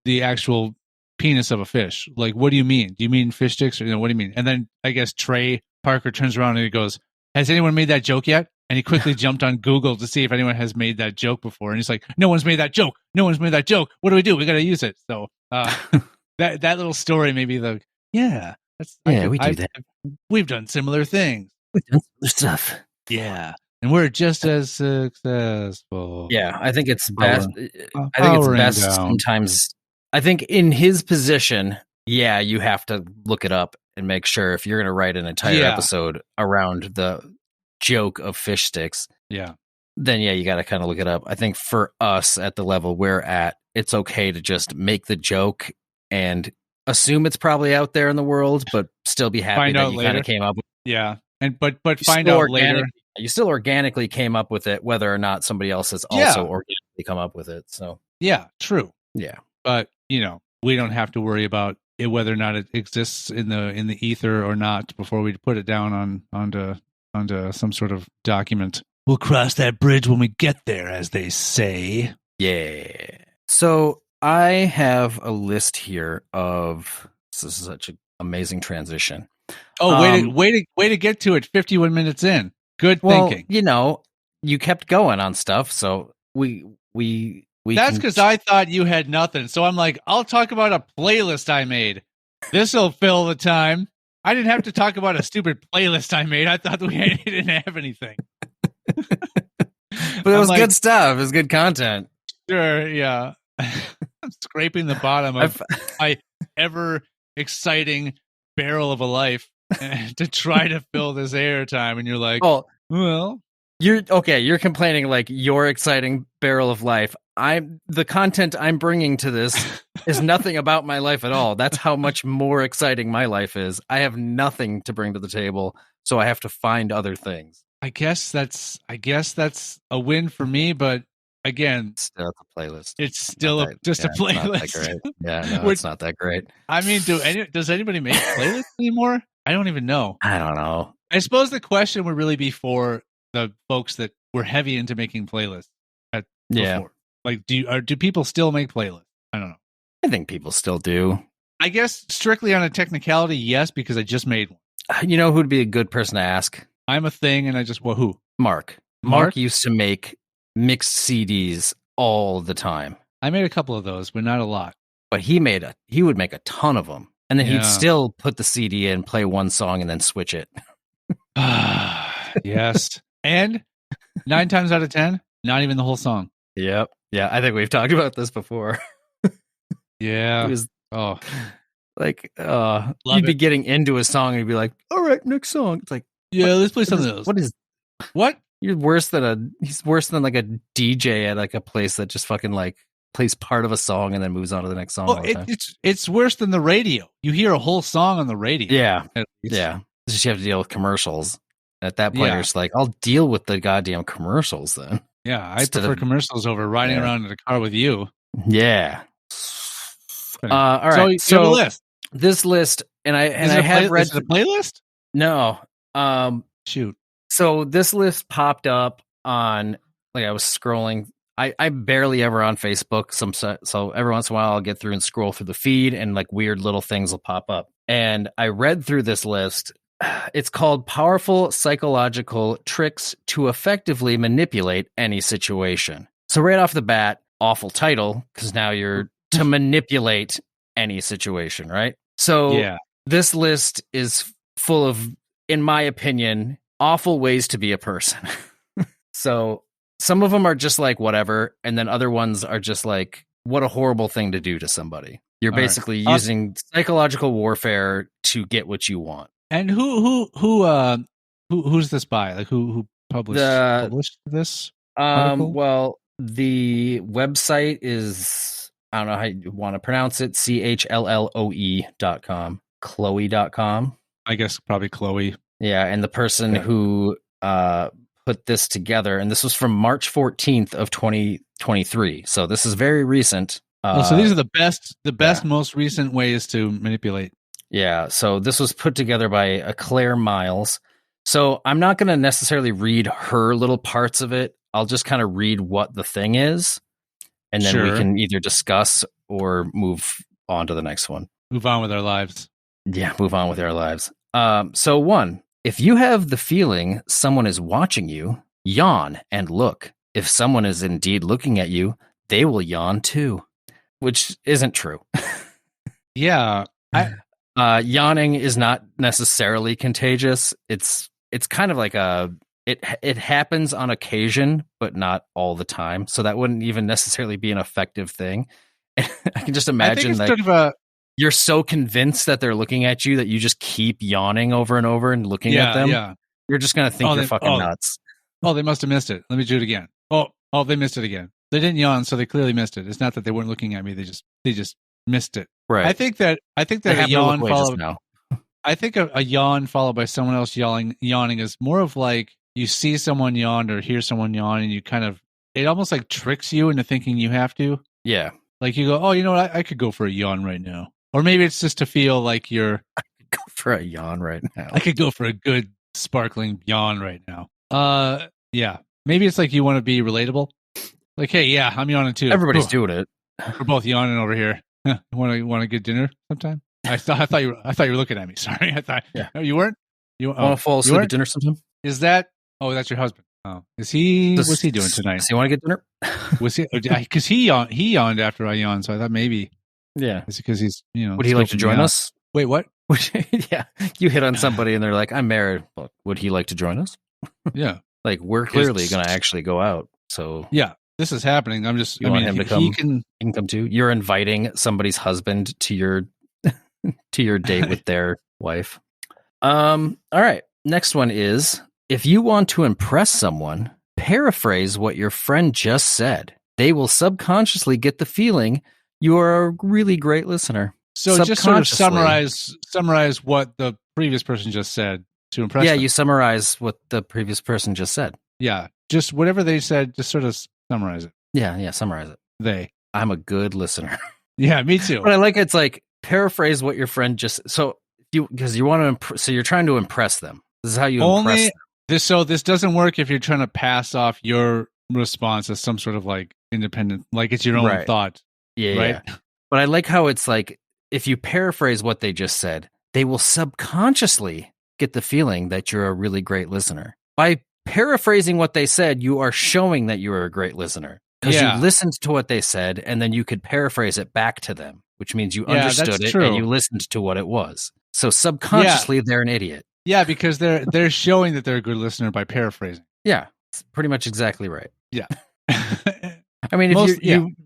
the actual penis of a fish? Like, what do you mean? Do you mean fish sticks, or what do you mean? And then I guess Trey Parker turns around and he goes, "Has anyone made that joke yet?" And he quickly jumped on Google to see if anyone has made that joke before. And he's like, "No one's made that joke. No one's made that joke. What do? We got to use it." So that little story, maybe we do that. We've done similar things. We've done similar stuff. Yeah, and we're just as successful. Yeah, I think it's best. I think it's best sometimes. I think in his position, yeah, you have to look it up and make sure if you're going to write an entire episode around the joke of fish sticks. Yeah. Then you got to kind of look it up. I think for us at the level we're at, it's okay to just make the joke and assume it's probably out there in the world, but still be happy that you kind of came up with it. Yeah. And but find out later. You still organically came up with it, whether or not somebody else has also organically come up with it. So yeah, true. Yeah. But we don't have to worry about it, whether or not it exists in the ether or not before we put it down onto some sort of document. We'll cross that bridge when we get there, as they say. Yeah. So I have a list here of. This is such an amazing transition. Oh, way to get to it 51 minutes in. Good thinking. You kept going on stuff, so we That's because I thought you had nothing. So I'm like, I'll talk about a playlist I made. This'll fill the time. I didn't have to talk about a stupid playlist I made. I thought we didn't have anything. But it was good stuff. It was good content. Sure, yeah. I'm scraping the bottom of my ever exciting barrel of a life to try to fill this airtime, and you're like, well, you're complaining like your exciting barrel of life. The content I'm bringing to this is nothing about my life at all. That's how much more exciting my life is. I have nothing to bring to the table, so I have to find other things. I guess that's a win for me, but again, still a playlist. It's still just a playlist. It's not that great. I mean, does anybody make playlists anymore? I don't even know. I don't know. I suppose the question would really be for the folks that were heavy into making playlists before. Like, do people still make playlists? I don't know. I think people still do. I guess strictly on a technicality, yes, because I just made one. You know who'd be a good person to ask? I'm a thing, and I just who? Mark. Mark used to make mixed CDs all the time. I made a couple of those, but not a lot. But he would make a ton of them, and then he'd still put the CD in, play one song, and then switch it. Yes, and 9 times out of 10, not even the whole song. Yep. Yeah, I think we've talked about this before. Yeah. It was, you'd be getting into a song and you'd be like, all right, next song. It's like, let's play something else. What? He's worse than like a DJ at like a place that just fucking like plays part of a song and then moves on to the next song. All the time. It's worse than the radio. You hear a whole song on the radio. Yeah. Yeah. It's just you have to deal with commercials. At that point, you're just like, I'll deal with the goddamn commercials then. Yeah, I prefer commercials over riding around in a car with you. Yeah. All right. So you have a list. This list, and I have read the playlist. No. Shoot. So this list popped up on I was scrolling. I barely ever on Facebook. So every once in a while I'll get through and scroll through the feed, and like weird little things will pop up. And I read through this list. It's called Powerful Psychological Tricks to Effectively Manipulate Any Situation. So right off the bat, awful title, because now you're to manipulate any situation, right? So this list is full of, in my opinion, awful ways to be a person. So some of them are just like whatever, and then other ones are just like, what a horrible thing to do to somebody. You're basically using psychological warfare to get what you want. And who's this by? Like who published this article? Well, the website is, I don't know how you want to pronounce it, CHLLOE.com, Chloe.com. I guess probably Chloe. Yeah, and the person who put this together, and this was from March 14th of 2023. So this is very recent. So these are the best, most recent ways to manipulate. Yeah, so this was put together by Claire Miles. So I'm not going to necessarily read her little parts of it. I'll just kind of read what the thing is, and then we Sure. can either discuss or move on to the next one. Move on with our lives. Yeah, move on with our lives. So 1, if you have the feeling someone is watching you, yawn and look. If someone is indeed looking at you, they will yawn too, which isn't true. Yeah. Yawning is not necessarily contagious. It's kind of like it happens on occasion, but not all the time. So that wouldn't even necessarily be an effective thing. I can just imagine like you're so convinced that they're looking at you that you just keep yawning over and over and looking at them. Yeah. You're just gonna think you're fucking nuts. Oh, they must have missed it. Let me do it again. Oh, they missed it again. They didn't yawn, so they clearly missed it. It's not that they weren't looking at me. They just missed it. Right. I think that a yawn followed. I think a yawn followed by someone else yawning is more of like you see someone yawn or hear someone yawn, and you kind of it almost like tricks you into thinking you have to. Yeah. Like you go, oh, you know what? I could go for a yawn right now, or maybe it's just to feel like you're. I could go for a yawn right now. I could go for a good sparkling yawn right now. Yeah. Maybe it's like you want to be relatable. Like, hey, yeah, I'm yawning too. Everybody's doing it. We're both yawning over here. Want a good dinner sometime? I thought you were looking at me. Sorry, I thought. Yeah. No, you weren't. You want to fall asleep at dinner sometime? Is that? Oh, that's your husband. Oh, is he? What's he doing tonight? Does he want to get dinner? Was he? Because he yawned after I yawned, so I thought maybe. Yeah. It's because he's Would he like to join us? Wait, what? Yeah, you hit on somebody and they're like, "I'm married." But would he like to join us? Yeah. Like we're clearly going to actually go out. So yeah, this is happening. I'm just. I mean, him to come. He can come too. You're inviting somebody's husband to your date with their wife. All right. Next one is if you want to impress someone, paraphrase what your friend just said. They will subconsciously get the feeling you are a really great listener. So just sort of summarize what the previous person just said to impress them. You summarize what the previous person just said. Yeah, just whatever they said, just sort of summarize it. Yeah, summarize it. I'm a good listener. Yeah, me too. But I like it's like paraphrase what your friend just because you want to so you're trying to impress them. This is how you impress them. So this doesn't work if you're trying to pass off your response as some sort of like independent, like it's your own thought. Yeah, right. Yeah. But I like how it's like if you paraphrase what they just said, they will subconsciously get the feeling that you're a really great listener. By paraphrasing what they said, you are showing that you are a great listener because you listened to what they said and then you could paraphrase it back to them, which means you understood it and you listened to what it was. So subconsciously, they're an idiot. Yeah, because they're showing that they're a good listener by paraphrasing. Yeah, it's pretty much exactly right. Yeah. I mean,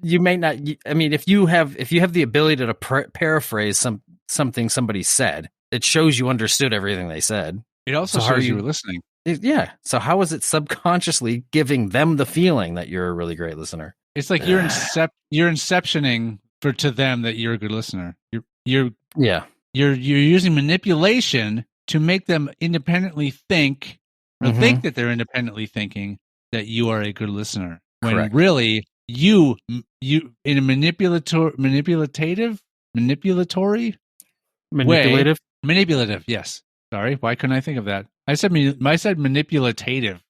you may not. I mean, if you have the ability to paraphrase something somebody said, it shows you understood everything they said. It also shows you were listening. Yeah. So how is it subconsciously giving them the feeling that you're a really great listener? It's like you're inceptioning to them that you're a good listener. You're using manipulation to make them independently think or think that they're independently thinking that you are a good listener. When really you in a manipulative, yes. Sorry, why couldn't I think of that? I said manipulative.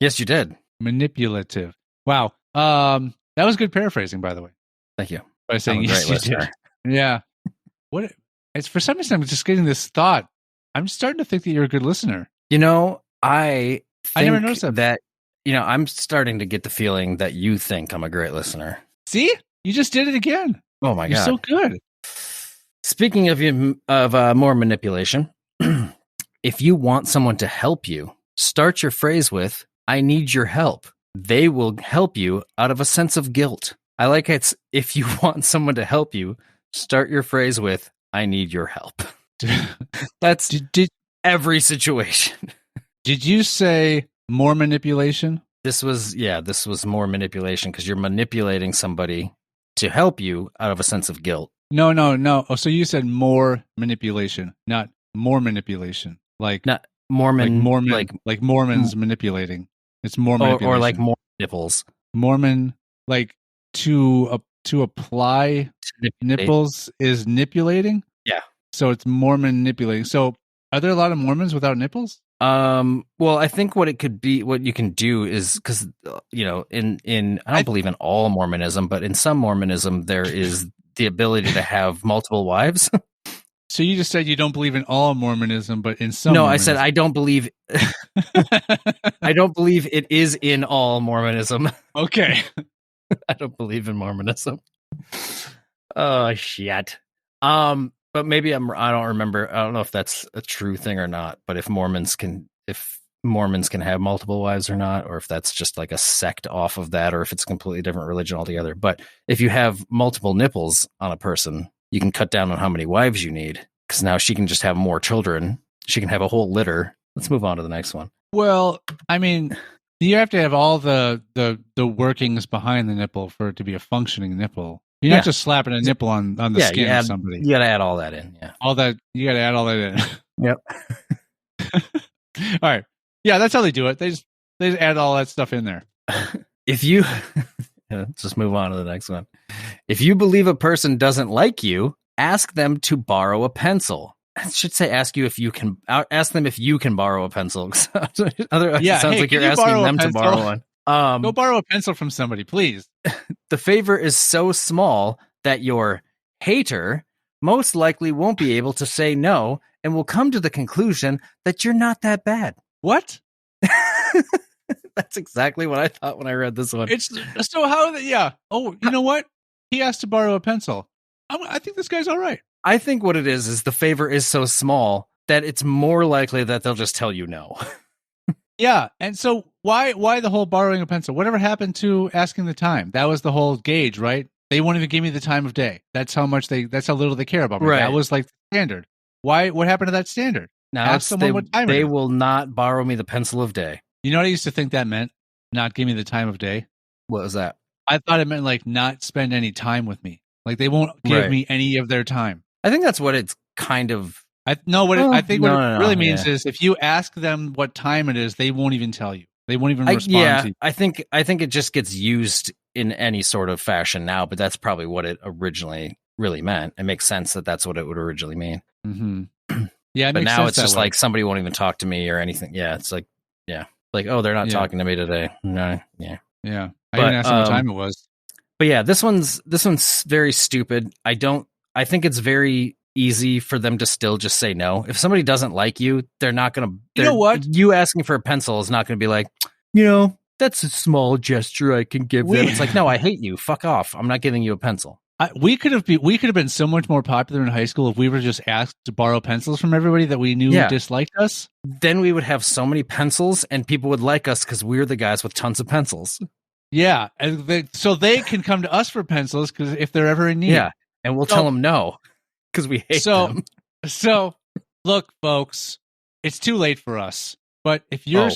Yes, you did. Manipulative. Wow. That was good paraphrasing, by the way. Thank you. By saying yes, you did. Yeah. It's for some reason I'm just getting this thought. I'm starting to think that you're a good listener. You know, I never noticed that. You know, I'm starting to get the feeling that you think I'm a great listener. See? You just did it again. Oh, my God. You're so good. Speaking of more manipulation, if you want someone to help you, start your phrase with, I need your help. They will help you out of a sense of guilt. I like it's, if you want someone to help you, start your phrase with, I need your help. That's every situation. Did you say more manipulation? This was more manipulation because you're manipulating somebody to help you out of a sense of guilt. No. Oh, so you said more manipulation, not more manipulation. Like not Mormon, like Mormons manipulating. It's more manipulation. Or like more nipples. Mormon, like to apply nipples is manipulating. Yeah. So it's Mormon manipulating. So are there a lot of Mormons without nipples? Well, I think what it could be, what you can do is because in I don't believe in all Mormonism, but in some Mormonism there is the ability to have multiple wives. So you just said you don't believe in all Mormonism, but in some. No, Mormonism. I said I don't believe. I don't believe it is in all Mormonism. Okay. I don't believe in Mormonism. Oh shit. But maybe I don't remember. I don't know if that's a true thing or not. But if Mormons can have multiple wives or not, or if that's just like a sect off of that, or if it's a completely different religion altogether. But if you have multiple nipples on a person, you can cut down on how many wives you need, because now she can just have more children. She can have a whole litter. Let's move on to the next one. Well, I mean, you have to have all the workings behind the nipple for it to be a functioning nipple. You're not just slapping a nipple on the skin of somebody. You got to add all that in. Yeah. You got to add all that in. Yep. All right. Yeah, that's how they do it. They just add all that stuff in there. If you just move on to the next one. If you believe a person doesn't like you, ask them to borrow a pencil. I should say ask them if you can borrow a pencil. Otherwise, it sounds like you're asking them to borrow one. Go borrow a pencil from somebody, please. The favor is so small that your hater most likely won't be able to say no and will come to the conclusion that you're not that bad. What? That's exactly what I thought when I read this one. It's so how? Yeah. Oh, you know what? He asked to borrow a pencil. I think this guy's all right. I think what it is the favor is so small that it's more likely that they'll just tell you no. Yeah, and so why the whole borrowing a pencil? Whatever happened to asking the time? That was the whole gauge, right? They won't even give me the time of day. That's how little they care about me. Right. That was like the standard. What happened to that standard? Now ask someone what time they it is. will not borrow me the pencil of day. You know what I used to think that meant? Not give me the time of day. What was that? I thought it meant like not spend any time with me. Like they won't give me any of their time. I think that's what it's kind of. I think what it really means is if you ask them what time it is, they won't even tell you. They won't even respond to you. I think it just gets used in any sort of fashion now, but that's probably what it originally really meant. It makes sense that that's what it would originally mean. Mm-hmm. Yeah, but now it's just like somebody won't even talk to me or anything. Yeah, it's like oh, they're not talking to me today. No, yeah. I didn't ask them what time it was. But yeah, this one's very stupid. I think it's very easy for them to still just say no. If somebody doesn't like you, they're not going to. You know what? You asking for a pencil is not going to be like, that's a small gesture I can give them. It's like, no, I hate you. Fuck off. I'm not giving you a pencil. We could have been so much more popular in high school if we were just asked to borrow pencils from everybody that we knew disliked us. Then we would have so many pencils, and people would like us because we're the guys with tons of pencils. Yeah, and so they can come to us for pencils because if they're ever in need. Yeah, and we'll tell them no because we hate them. So, look, folks, it's too late for us. But if you're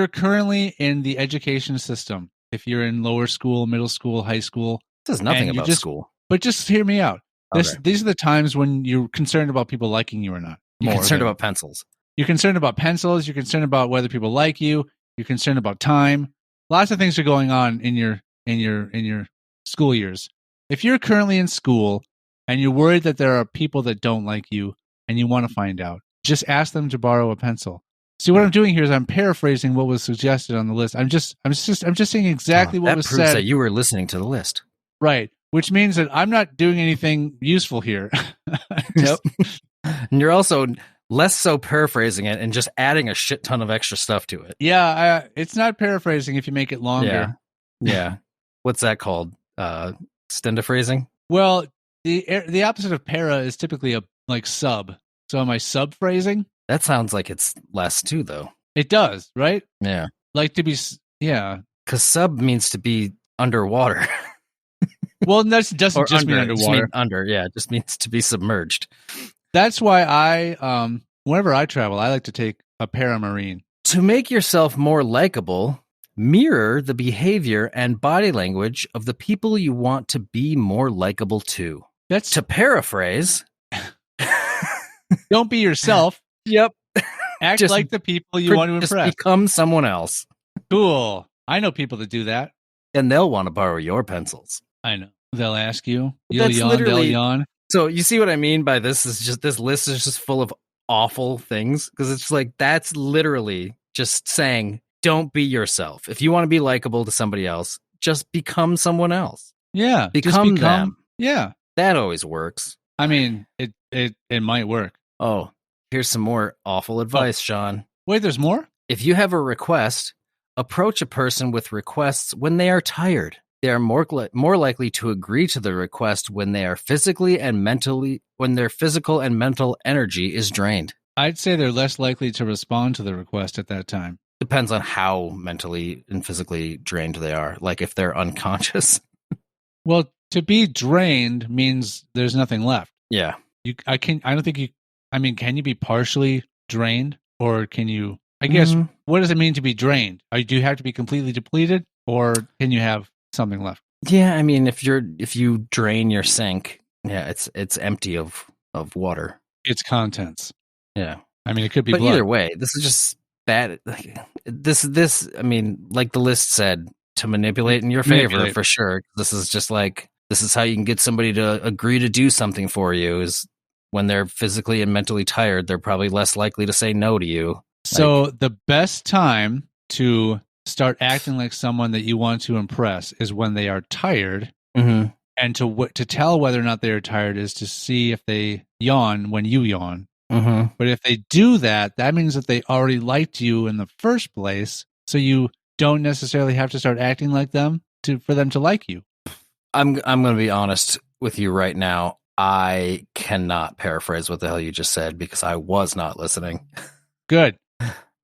currently in the education system, if you're in lower school, middle school, high school, this is nothing about school. But just hear me out. Okay. These are the times when you're concerned about people liking you or not. You're concerned about pencils. You're concerned about pencils. You're concerned about whether people like you. You're concerned about time. Lots of things are going on in your school years. If you're currently in school and you're worried that there are people that don't like you and you want to find out, just ask them to borrow a pencil. See, what I'm doing here is I'm paraphrasing what was suggested on the list. I'm just saying exactly what was said. That proves that you were listening to the list. Right. Which means that I'm not doing anything useful here. Yep. And you're also less so paraphrasing it and just adding a shit ton of extra stuff to it. Yeah. It's not paraphrasing if you make it longer. Yeah. What's that called? Stendophrasing? Well, the opposite of para is typically a sub. So am I subphrasing? That sounds like it's less too, though. It does, right? Yeah. Like to be, yeah. Because sub means to be underwater. Well, that doesn't just mean underwater. It just means to be submerged. That's why I, whenever I travel, I like to take a paramarine. To make yourself more likable, mirror the behavior and body language of the people you want to be more likable to. That's to paraphrase. Don't be yourself. Yep. Act like the people you want to impress. Just become someone else. Cool. I know people that do that. And they'll want to borrow your pencils. I know. They'll ask you. You'll yawn, they'll yawn. So you see what I mean by this? Is just this list is just full of awful things because it's like that's literally just saying don't be yourself. If you want to be likable to somebody else, just become someone else. Yeah, Become them. Yeah, that always works. I mean, it might work. Oh, here's some more awful advice, Sean. Wait, there's more? If you have a request, approach a person with requests when they are tired. They are more likely to agree to the request when they are when their physical and mental energy is drained. I'd say they're less likely to respond to the request at that time. Depends on how mentally and physically drained they are. Like if they're unconscious. Well, to be drained means there's nothing left. Yeah. Can you be partially drained, or can you, I guess, what does it mean to be drained? Do you have to be completely depleted, or can you have something left? Yeah, I mean, if you drain your sink, yeah, it's empty of water. Its contents. Yeah. I mean, it could be But blood. either way, this is just bad. This, I mean, like the list said, to manipulate in your favor for sure. This is just like, this is how you can get somebody to agree to do something for you is when they're physically and mentally tired, they're probably less likely to say no to you. So the best time to start acting like someone that you want to impress is when they are tired. Mm-hmm. And to tell whether or not they are tired is to see if they yawn when you yawn. Mm-hmm. But if they do that, that means that they already liked you in the first place. So you don't necessarily have to start acting like them for them to like you. I'm going to be honest with you right now. I cannot paraphrase what the hell you just said because I was not listening. Good.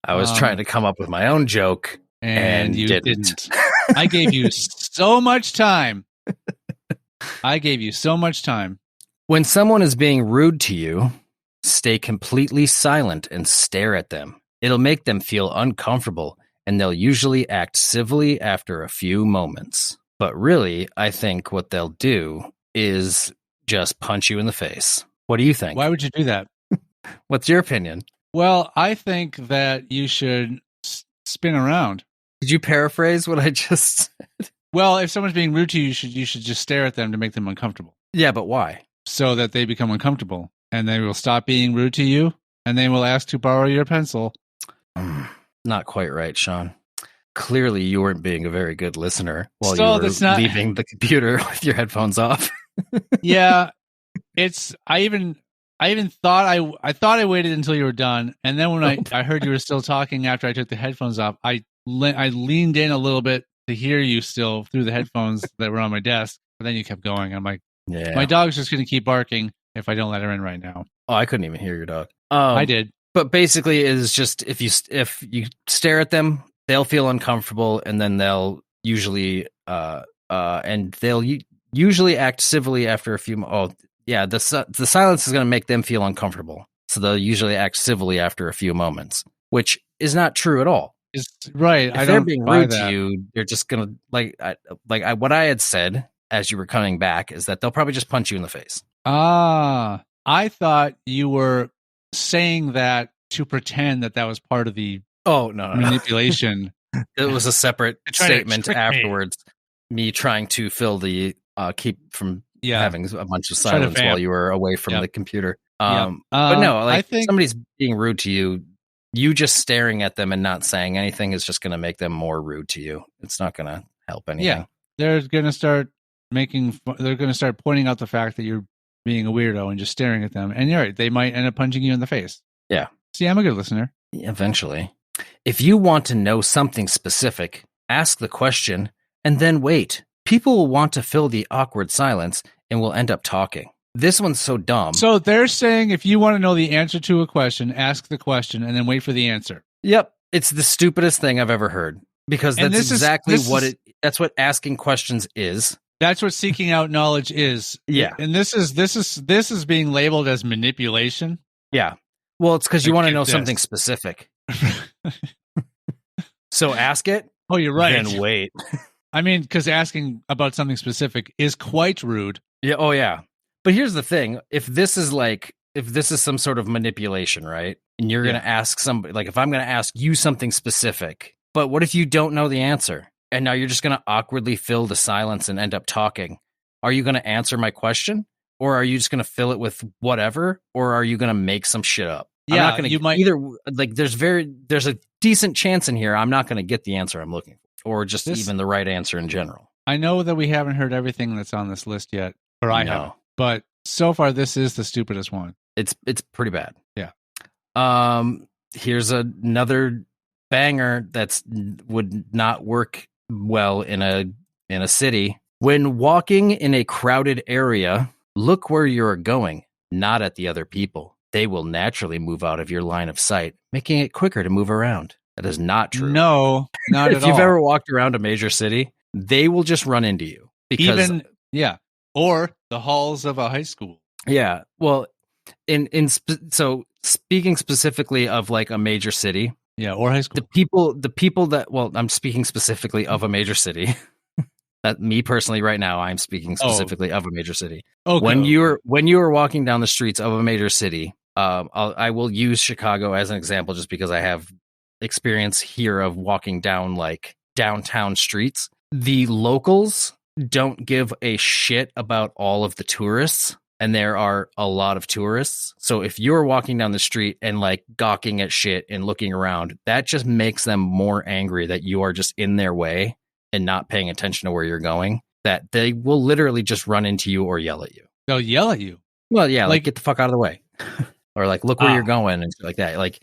I was trying to come up with my own joke and you didn't. I gave you so much time. When someone is being rude to you, stay completely silent and stare at them. It'll make them feel uncomfortable, and they'll usually act civilly after a few moments. But really, I think what they'll do is just punch you in the face. What do you think? Why would you do that? What's your opinion? Well, I think that you should spin around. Did you paraphrase what I just said? Well, if someone's being rude to you, you should just stare at them to make them uncomfortable. Yeah, but why? So that they become uncomfortable, and they will stop being rude to you, and they will ask to borrow your pencil. Not quite right, Sean. Clearly, you weren't being a very good listener while you were leaving the computer with your headphones off. Yeah, I even thought I waited until you were done, and then when I heard you were still talking after I took the headphones off, I leaned in a little bit to hear you still through the headphones that were on my desk, but then you kept going. I'm like, yeah, my dog's just going to keep barking if I don't let her in right now. Oh, I couldn't even hear your dog. I did. But basically, it is just if you stare at them, they'll feel uncomfortable, and then they'll usually usually act civilly after a few. The silence is going to make them feel uncomfortable, so they'll usually act civilly after a few moments, which is not true at all. It's right. If they're being rude to you, you're just gonna what I had said as you were coming back is that they'll probably just punch you in the face. Ah, I thought you were saying that to pretend that was part of the manipulation. It was a separate statement afterwards. Me trying to fill the keep from having a bunch of silence while you were away from the computer. But no, I think somebody's being rude to you. You just staring at them and not saying anything is just going to make them more rude to you. It's not going to help anything. Yeah, they're going to start pointing out the fact that you're being a weirdo and just staring at them. And you're right, they might end up punching you in the face. Yeah. See, I'm a good listener. Eventually. If you want to know something specific, ask the question and then wait. People will want to fill the awkward silence and will end up talking. This one's so dumb. So they're saying if you want to know the answer to a question, ask the question and then wait for the answer. Yep. It's the stupidest thing I've ever heard because that's what asking questions is. That's what seeking out knowledge is. Yeah. And this is being labeled as manipulation. Yeah. Well, it's because you want to know something specific. So ask it. Oh, you're right. Then wait. I mean, because asking about something specific is quite rude. Yeah. Oh, yeah. But here's the thing. If this is some sort of manipulation, right? And you're going to ask somebody, like if I'm going to ask you something specific, but what if you don't know the answer? And now you're just going to awkwardly fill the silence and end up talking. Are you going to answer my question? or are you just going to fill it with whatever, or are you going to make some shit up? Yeah, I'm not going to you might either. Like, there's a decent chance in here I'm not going to get the answer I'm looking for, or just even the right answer in general. I know that we haven't heard everything that's on this list yet, or I haven't, but so far this is the stupidest one. It's pretty bad. Yeah. Here's another banger that's would not work well in a city. When walking in a crowded area, look where you're going, not at the other people. They will naturally move out of your line of sight, making it quicker to move around. That is not true. No, not at all. If you've ever walked around a major city, they will just run into you. Because, or the halls of a high school. Yeah. Well, so speaking specifically of like a major city. Yeah, or high school. The people that, I'm speaking specifically of a major city. That me personally right now, I'm speaking specifically of a major city. Okay. When you are walking down the streets of a major city, I will use Chicago as an example just because I have experience here of walking down like downtown streets. The locals don't give a shit about all of the tourists, and there are a lot of tourists. So if you're walking down the street and like gawking at shit and looking around, that just makes them more angry that you are just in their way and not paying attention to where you're going, that they will literally just run into you or yell at you. They'll yell at you. Well, yeah, like get the fuck out of the way. Or like look where you're going and shit like that. Like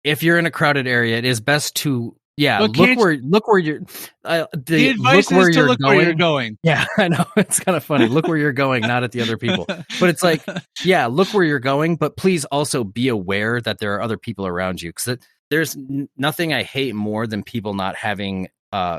if you're in a crowded area, it is best to look where you're the advice is to look where you're going. Yeah, I know. It's kind of funny. Look where you're going, not at the other people. But it's like, yeah, look where you're going, but please also be aware that there are other people around you, because there's nothing I hate more than people not having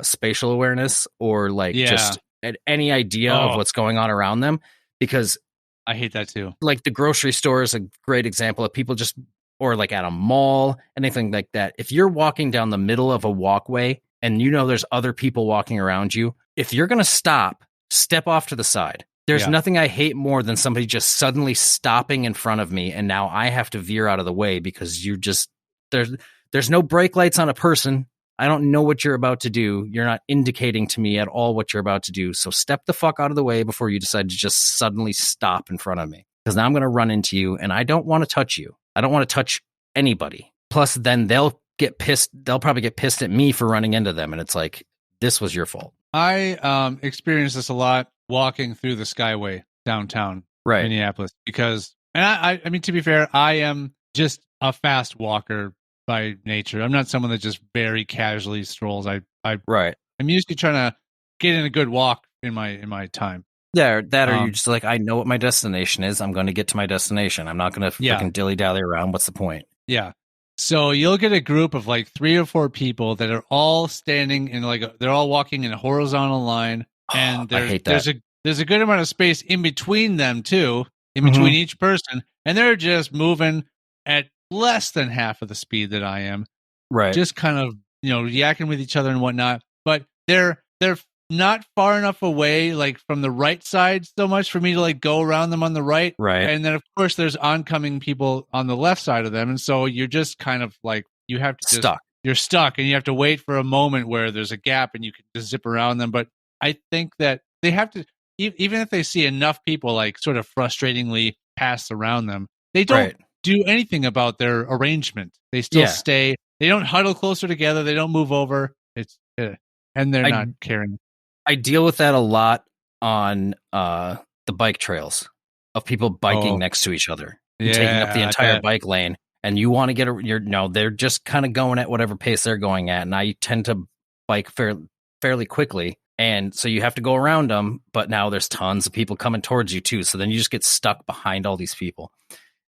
spatial awareness or like just any idea of what's going on around them, because I hate that too. Like the grocery store is a great example of people just, or like at a mall, anything like that. If you're walking down the middle of a walkway and you know there's other people walking around you, if you're going to step off to the side. There's nothing I hate more than somebody just suddenly stopping in front of me, and now I have to veer out of the way because you just there's no brake lights on a person. I don't know what you're about to do. You're not indicating to me at all what you're about to do. So step the fuck out of the way before you decide to just suddenly stop in front of me, because now I'm going to run into you and I don't want to touch you. I don't want to touch anybody. Plus, then they'll get pissed. They'll probably get pissed at me for running into them. And it's like, this was your fault. I experienced this a lot walking through the Skyway downtown Minneapolis, because, and I mean, to be fair, I am just a fast walker by nature. I'm not someone that just very casually strolls. I'm used to trying to get in a good walk in my time. Yeah, that or you just like, I know what my destination is. I'm going to get to my destination. I'm not going to freaking dilly-dally around. What's the point? Yeah. So you'll get a group of like 3 or 4 people that are all standing in they're all walking in a horizontal line, and there's a good amount of space in between them too, in between each person, and they're just moving at less than half of the speed that I am. Right. Just kind of, yakking with each other and whatnot. But they're not far enough away, like from the right side so much for me to like go around them on the right. Right. And then of course there's oncoming people on the left side of them. And so you're just kind of like, you have to you're stuck, and you have to wait for a moment where there's a gap and you can just zip around them. But I think that they have to, even if they see enough people like sort of frustratingly pass around them, they don't do anything about their arrangement. They still stay. They don't huddle closer together. They don't move over. And they're not caring. I deal with that a lot on the bike trails of people biking next to each other, and taking up the entire bike lane. And you want to get they're just kind of going at whatever pace they're going at. And I tend to bike fairly quickly. And so you have to go around them. But now there's tons of people coming towards you too. So then you just get stuck behind all these people.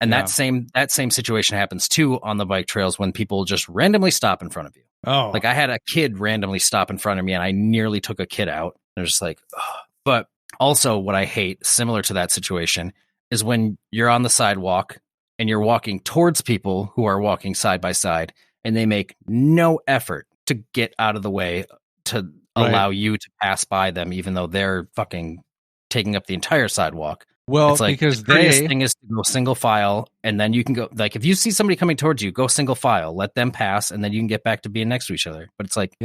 And that same situation happens too on the bike trails when people just randomly stop in front of you. Oh, like I had a kid randomly stop in front of me, and I nearly took a kid out. They're just like, ugh. But also what I hate, similar to that situation, is when you're on the sidewalk and you're walking towards people who are walking side by side, and they make no effort to get out of the way to allow you to pass by them, even though they're fucking taking up the entire sidewalk. Well, it's like, because the greatest thing is to go single file, and then you can go, like, if you see somebody coming towards you, go single file, let them pass, and then you can get back to being next to each other. But it's like,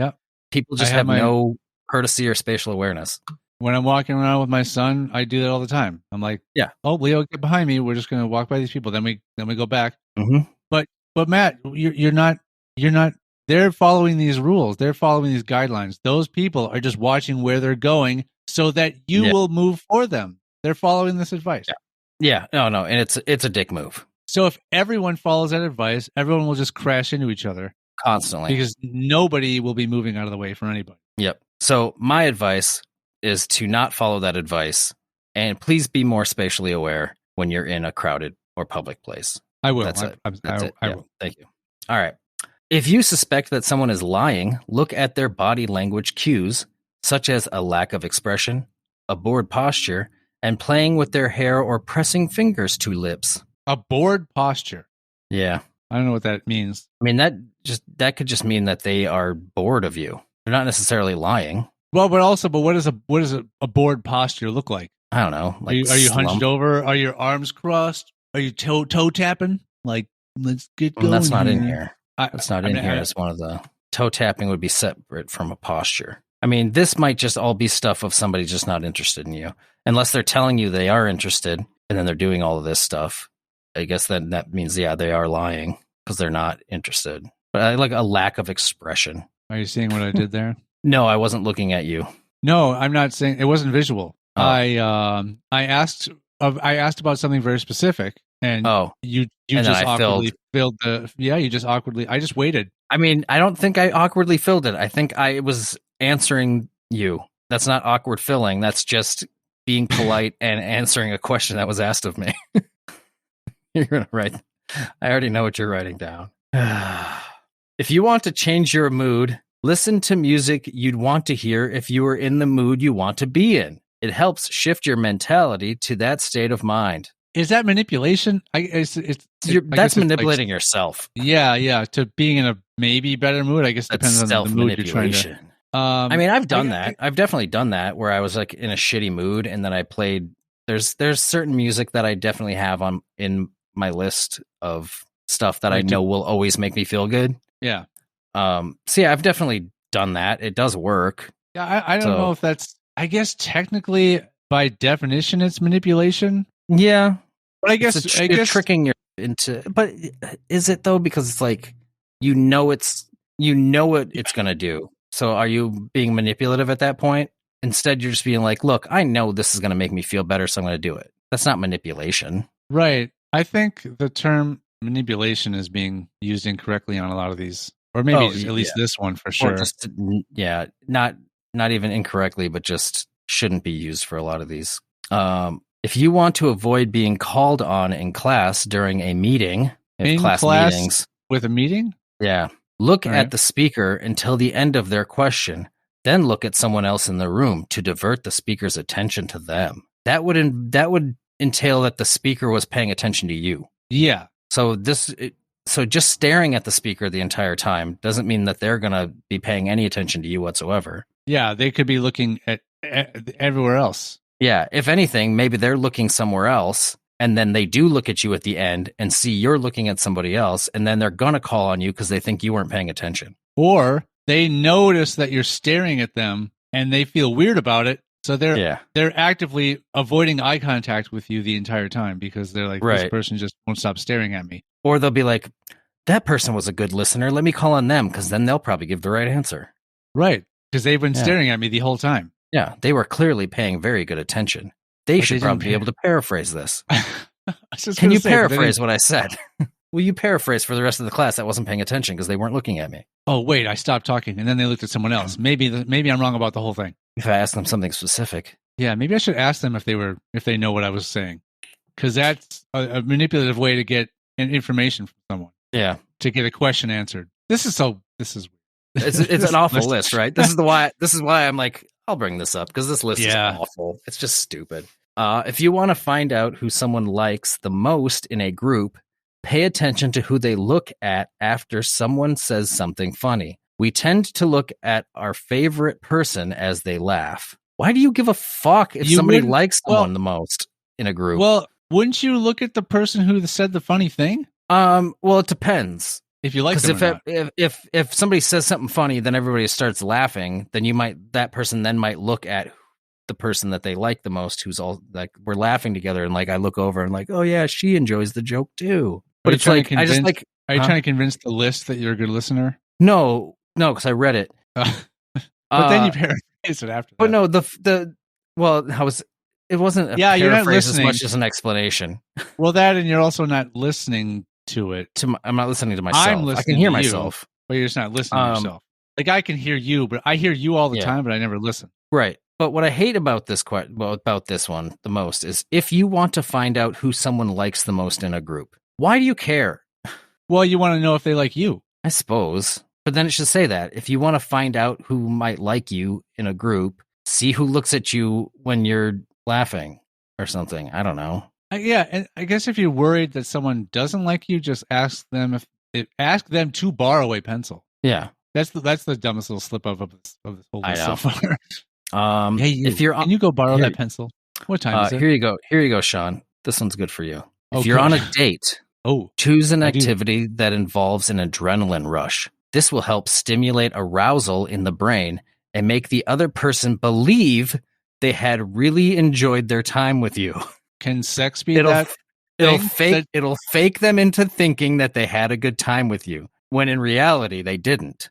people just have no courtesy or spatial awareness. when I'm walking around with my son, I do that all the time. I'm like, Yeah. oh, Leo, get behind me. We're just going to walk by these people. Then we go back. Mm-hmm. But Matt, you're not. They're following these rules. They're following these guidelines. Those people are just watching where they're going so that you will move for them. They're following this advice. Yeah. No. And it's a dick move. So if everyone follows that advice, everyone will just crash into each other constantly because nobody will be moving out of the way from anybody. Yep. So my advice is to not follow that advice, and please be more spatially aware when you're in a crowded or public place. I will. That's it. That's it. I will. Thank you. All right. If you suspect that someone is lying, look at their body language cues, such as a lack of expression, a bored posture, and playing with their hair or pressing fingers to lips. A bored posture. Yeah. I don't know what that means. I mean, that could just mean that they are bored of you. They're not necessarily lying. Well, but what does a bored posture look like? I don't know. Like, are you hunched over? Are your arms crossed? Are you toe tapping? Like, let's get going. That's not here. in here. That's not in here. It's one of the toe tapping would be separate from a posture. I mean, this might just all be stuff of somebody just not interested in you, unless they're telling you they are interested and then they're doing all of this stuff. I guess then that means, yeah, they are lying because they're not interested. But I like a lack of expression. Are you seeing what I did there? No, I wasn't looking at you. No, I'm not saying it wasn't visual. Oh. I asked about something very specific, and you and just awkwardly filled the. Yeah, you just awkwardly. I just waited. I mean, I don't think I awkwardly filled it. I think I was answering you. That's not awkward filling. That's just being polite and answering a question that was asked of me. You're gonna write. I already know what you're writing down. If you want to change your mood, listen to music you'd want to hear if you were in the mood you want to be in. It helps shift your mentality to that state of mind. Is that manipulation? That's manipulating yourself. Yeah, to being in a maybe better mood. I guess it depends on the mood you're trying to. I mean, I've done that. I've definitely done that where I was like in a shitty mood, and then I played. There's certain music that I definitely have in my list of stuff that I know will always make me feel good. Yeah. So yeah, I've definitely done that. It does work. Yeah, I don't know if that's. I guess technically, by definition, it's manipulation. Yeah, but I guess tricking you into. But is it though? Because it's like you know what it's gonna do. So are you being manipulative at that point? Instead, you're just being like, "Look, I know this is gonna make me feel better, so I'm gonna do it." That's not manipulation, right? I think the term manipulation is being used incorrectly on a lot of these, or maybe at least this one for sure. Not even incorrectly, but just shouldn't be used for a lot of these. If you want to avoid being called on in class during a meeting, meetings with a meeting, look at the speaker until the end of their question, then look at someone else in the room to divert the speaker's attention to them. That would entail that the speaker was paying attention to you. Yeah. So just staring at the speaker the entire time doesn't mean that they're going to be paying any attention to you whatsoever. Yeah, they could be looking at everywhere else. Yeah, if anything, maybe they're looking somewhere else, and then they do look at you at the end and see you're looking at somebody else, and then they're going to call on you because they think you weren't paying attention. Or they notice that you're staring at them, and they feel weird about it, so they're actively avoiding eye contact with you the entire time because they're like, this person just won't stop staring at me. Or they'll be like, that person was a good listener. Let me call on them because then they'll probably give the right answer. Right, because they've been staring at me the whole time. Yeah, they were clearly paying very good attention. They should probably be able to paraphrase this. Can you paraphrase what I said? Will you paraphrase for the rest of the class that wasn't paying attention because they weren't looking at me? Oh, wait, I stopped talking, and then they looked at someone else. Maybe I'm wrong about the whole thing. If I asked them something specific. Yeah, maybe I should ask them if they know what I was saying. Because that's a manipulative way to get information from someone. Yeah. To get a question answered. This is it's an awful list, right? This is why I'm like, I'll bring this up because this list is awful. It's just stupid. If you want to find out who someone likes the most in a group, pay attention to who they look at after someone says something funny. We tend to look at our favorite person as they laugh. Why do you give a fuck if somebody likes someone the most in a group? Well, wouldn't you look at the person who said the funny thing? Well, it depends. If you like them or not. If somebody says something funny, then everybody starts laughing. Then that person then might look at the person that they like the most, who's all like, we're laughing together, and like I look over and like, oh yeah, she enjoys the joke too. But it's like I just like. Are you trying to convince the list that you're a good listener? No, because I read it. But then you paraphrase it after that. But no, it wasn't a paraphrase as much as an explanation. Well, that, and you're also not listening to it. I'm not listening to myself. I can hear myself. But you're just not listening to yourself. Like, I can hear you, but I hear you all the time, but I never listen. Right. But what I hate about this one the most is, if you want to find out who someone likes the most in a group, why do you care? Well, you want to know if they like you. I suppose. But then it should say that. If you want to find out who might like you in a group, see who looks at you when you're laughing or something. I don't know. Yeah, and I guess if you're worried that someone doesn't like you, just ask them to borrow a pencil. Yeah. That's the dumbest little slip up of this whole list so far. Hey, can you go borrow that pencil? What time is it? Here you go, Sean. This one's good for you. If you're on a date, choose an activity that involves an adrenaline rush. This will help stimulate arousal in the brain and make the other person believe they had really enjoyed their time with you. Can sex be that? It'll fake them into thinking that they had a good time with you, when in reality they didn't.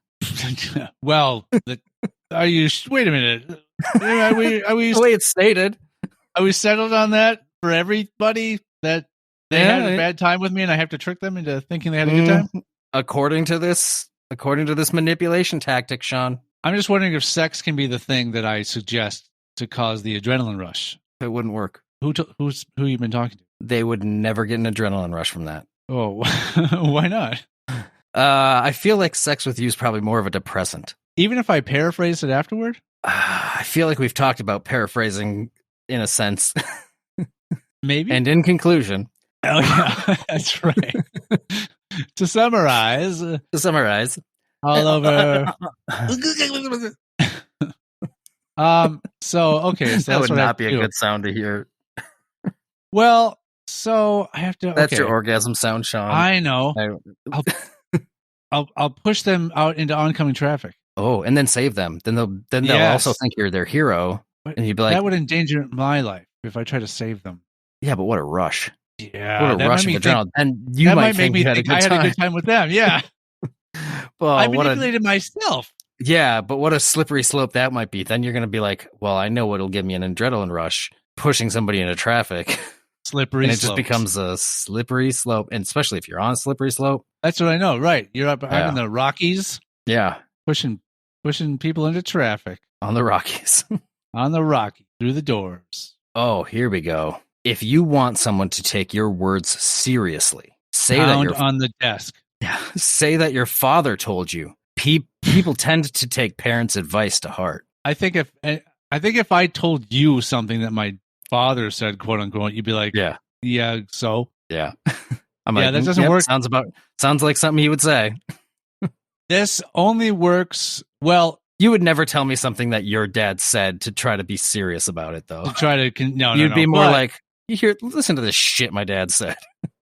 Well, wait a minute. Are we the way it's stated? Are we settled on that for everybody, that they had a bad time with me and I have to trick them into thinking they had a good time? According to this manipulation tactic, Sean. I'm just wondering if sex can be the thing that I suggest to cause the adrenaline rush. It wouldn't work. Who you been talking to? They would never get an adrenaline rush from that. Oh, why not? I feel like sex with you is probably more of a depressant. Even if I paraphrase it afterward? I feel like we've talked about paraphrasing in a sense. Maybe. And in conclusion. Oh, yeah, that's right. To summarize. All over. So that would not be a good sound to hear. Well, so I have to. That's your orgasm sound, Sean. I know. I'll push them out into oncoming traffic. Oh, and then save them. Then they'll also think you're their hero, and you'd be like, that would endanger my life if I try to save them. Yeah, but what a rush! Yeah, what a rush of adrenaline. And you that might make me think I had a good time with them. Yeah. Well, I manipulated myself. Yeah, but what a slippery slope that might be. Then you're going to be like, well, I know what'll give me an adrenaline rush, pushing somebody into traffic. Slippery and it just becomes a slippery slope, and especially if you're on a slippery slope. That's what I know, right? You're up in the Rockies. Yeah. Pushing people into traffic. On the Rockies. On the Rockies, through the doors. Oh, here we go. If you want someone to take your words seriously, say on the desk. Yeah, say that your father told you. People tend to take parents' advice to heart. I think if I told you something that my father said, quote unquote, you'd be like, yeah, so yeah. I'm like, that doesn't work. Sounds like something he would say. This only works well. You would never tell me something that your dad said to try to be serious about it, though. To try to no, you'd be more like, listen to this shit my dad said.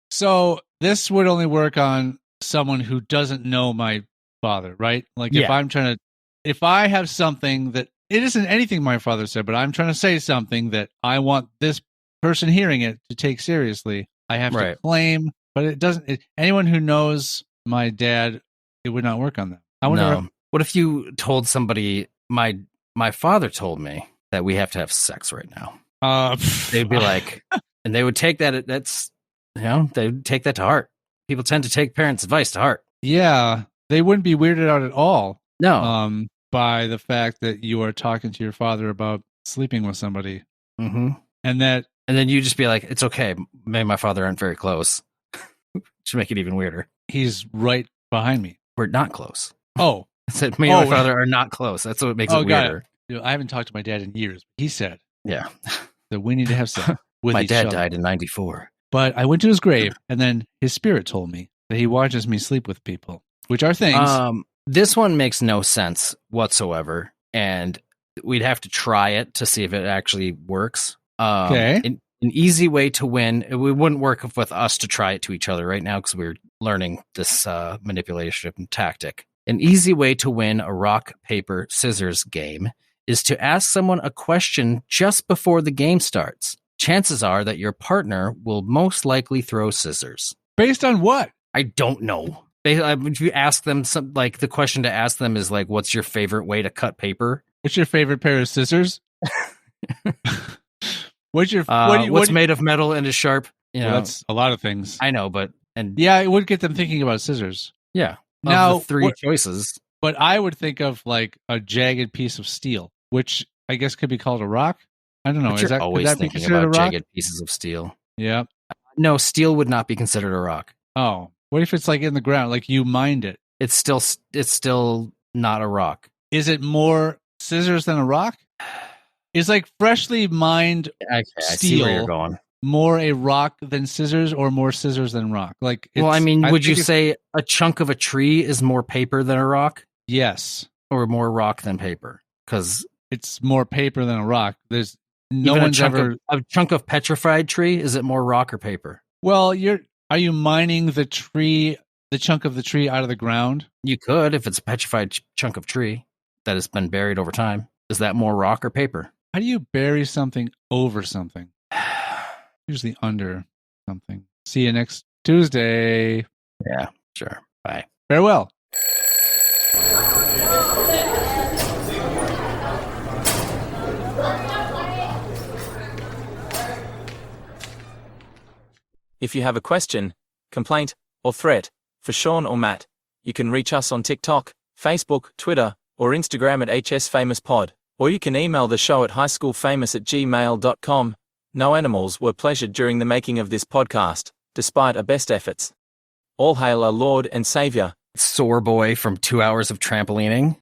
So this would only work on someone who doesn't know my father, right? Like if I have something that it isn't anything my father said, but I'm trying to say something that I want this person hearing it to take seriously, I have to claim, but it doesn't. Anyone who knows my dad, it would not work on them. No. What if you told somebody, my father told me that we have to have sex right now? They'd be like, and they would take that. They would take that to heart. People tend to take parents' advice to heart. Yeah, they wouldn't be weirded out at all. No, by the fact that you are talking to your father about sleeping with somebody, and then you just be like, it's okay. Me and my father aren't very close. Should make it even weirder. He's right behind me. We're not close. Oh. I said me and my father are not close. That's what makes it weirder. I haven't talked to my dad in years. He said, yeah, that we need to have sex with my each dad other. died in 94. But I went to his grave, and then his spirit told me that he watches me sleep with people, which are things. This one makes no sense whatsoever, and we'd have to try it to see if it actually works. Okay. An easy way to win. It wouldn't work with us to try it to each other right now because we're learning this manipulation tactic. An easy way to win a rock, paper, scissors game is to ask someone a question just before the game starts. Chances are that your partner will most likely throw scissors. Based on what? I don't know. If you ask them the question to ask them is like, what's your favorite way to cut paper? What's your favorite pair of scissors? What's made of metal and is sharp? That's a lot of things. I know, but yeah, it would get them thinking about scissors. Yeah. Now, of the three choices. But I would think of like a jagged piece of steel, which I guess could be called a rock. I don't know. But you're always thinking about jagged pieces of steel. Yeah. No, steel would not be considered a rock. Oh, what if it's like in the ground, like you mined it? It's still not a rock. Is it more scissors than a rock? Is like freshly mined I see where you're going. More a rock than scissors, or more scissors than rock? Like, would you say a chunk of a tree is more paper than a rock? Yes, or more rock than paper? Because it's more paper than a rock. There's a chunk of petrified tree. Is it more rock or paper? Well, are you mining the chunk of the tree out of the ground? You could, if it's a petrified chunk of tree that has been buried over time. Is that more rock or paper? How do you bury something over something? Usually under something. See you next Tuesday. Yeah, sure. Bye. Farewell. If you have a question, complaint, or threat for Sean or Matt, you can reach us on TikTok, Facebook, Twitter, or Instagram at hsfamouspod, or you can email the show at highschoolfamous@gmail.com. No animals were pleasured during the making of this podcast, despite our best efforts. All hail our Lord and Savior, Sore boy from 2 hours of trampolining.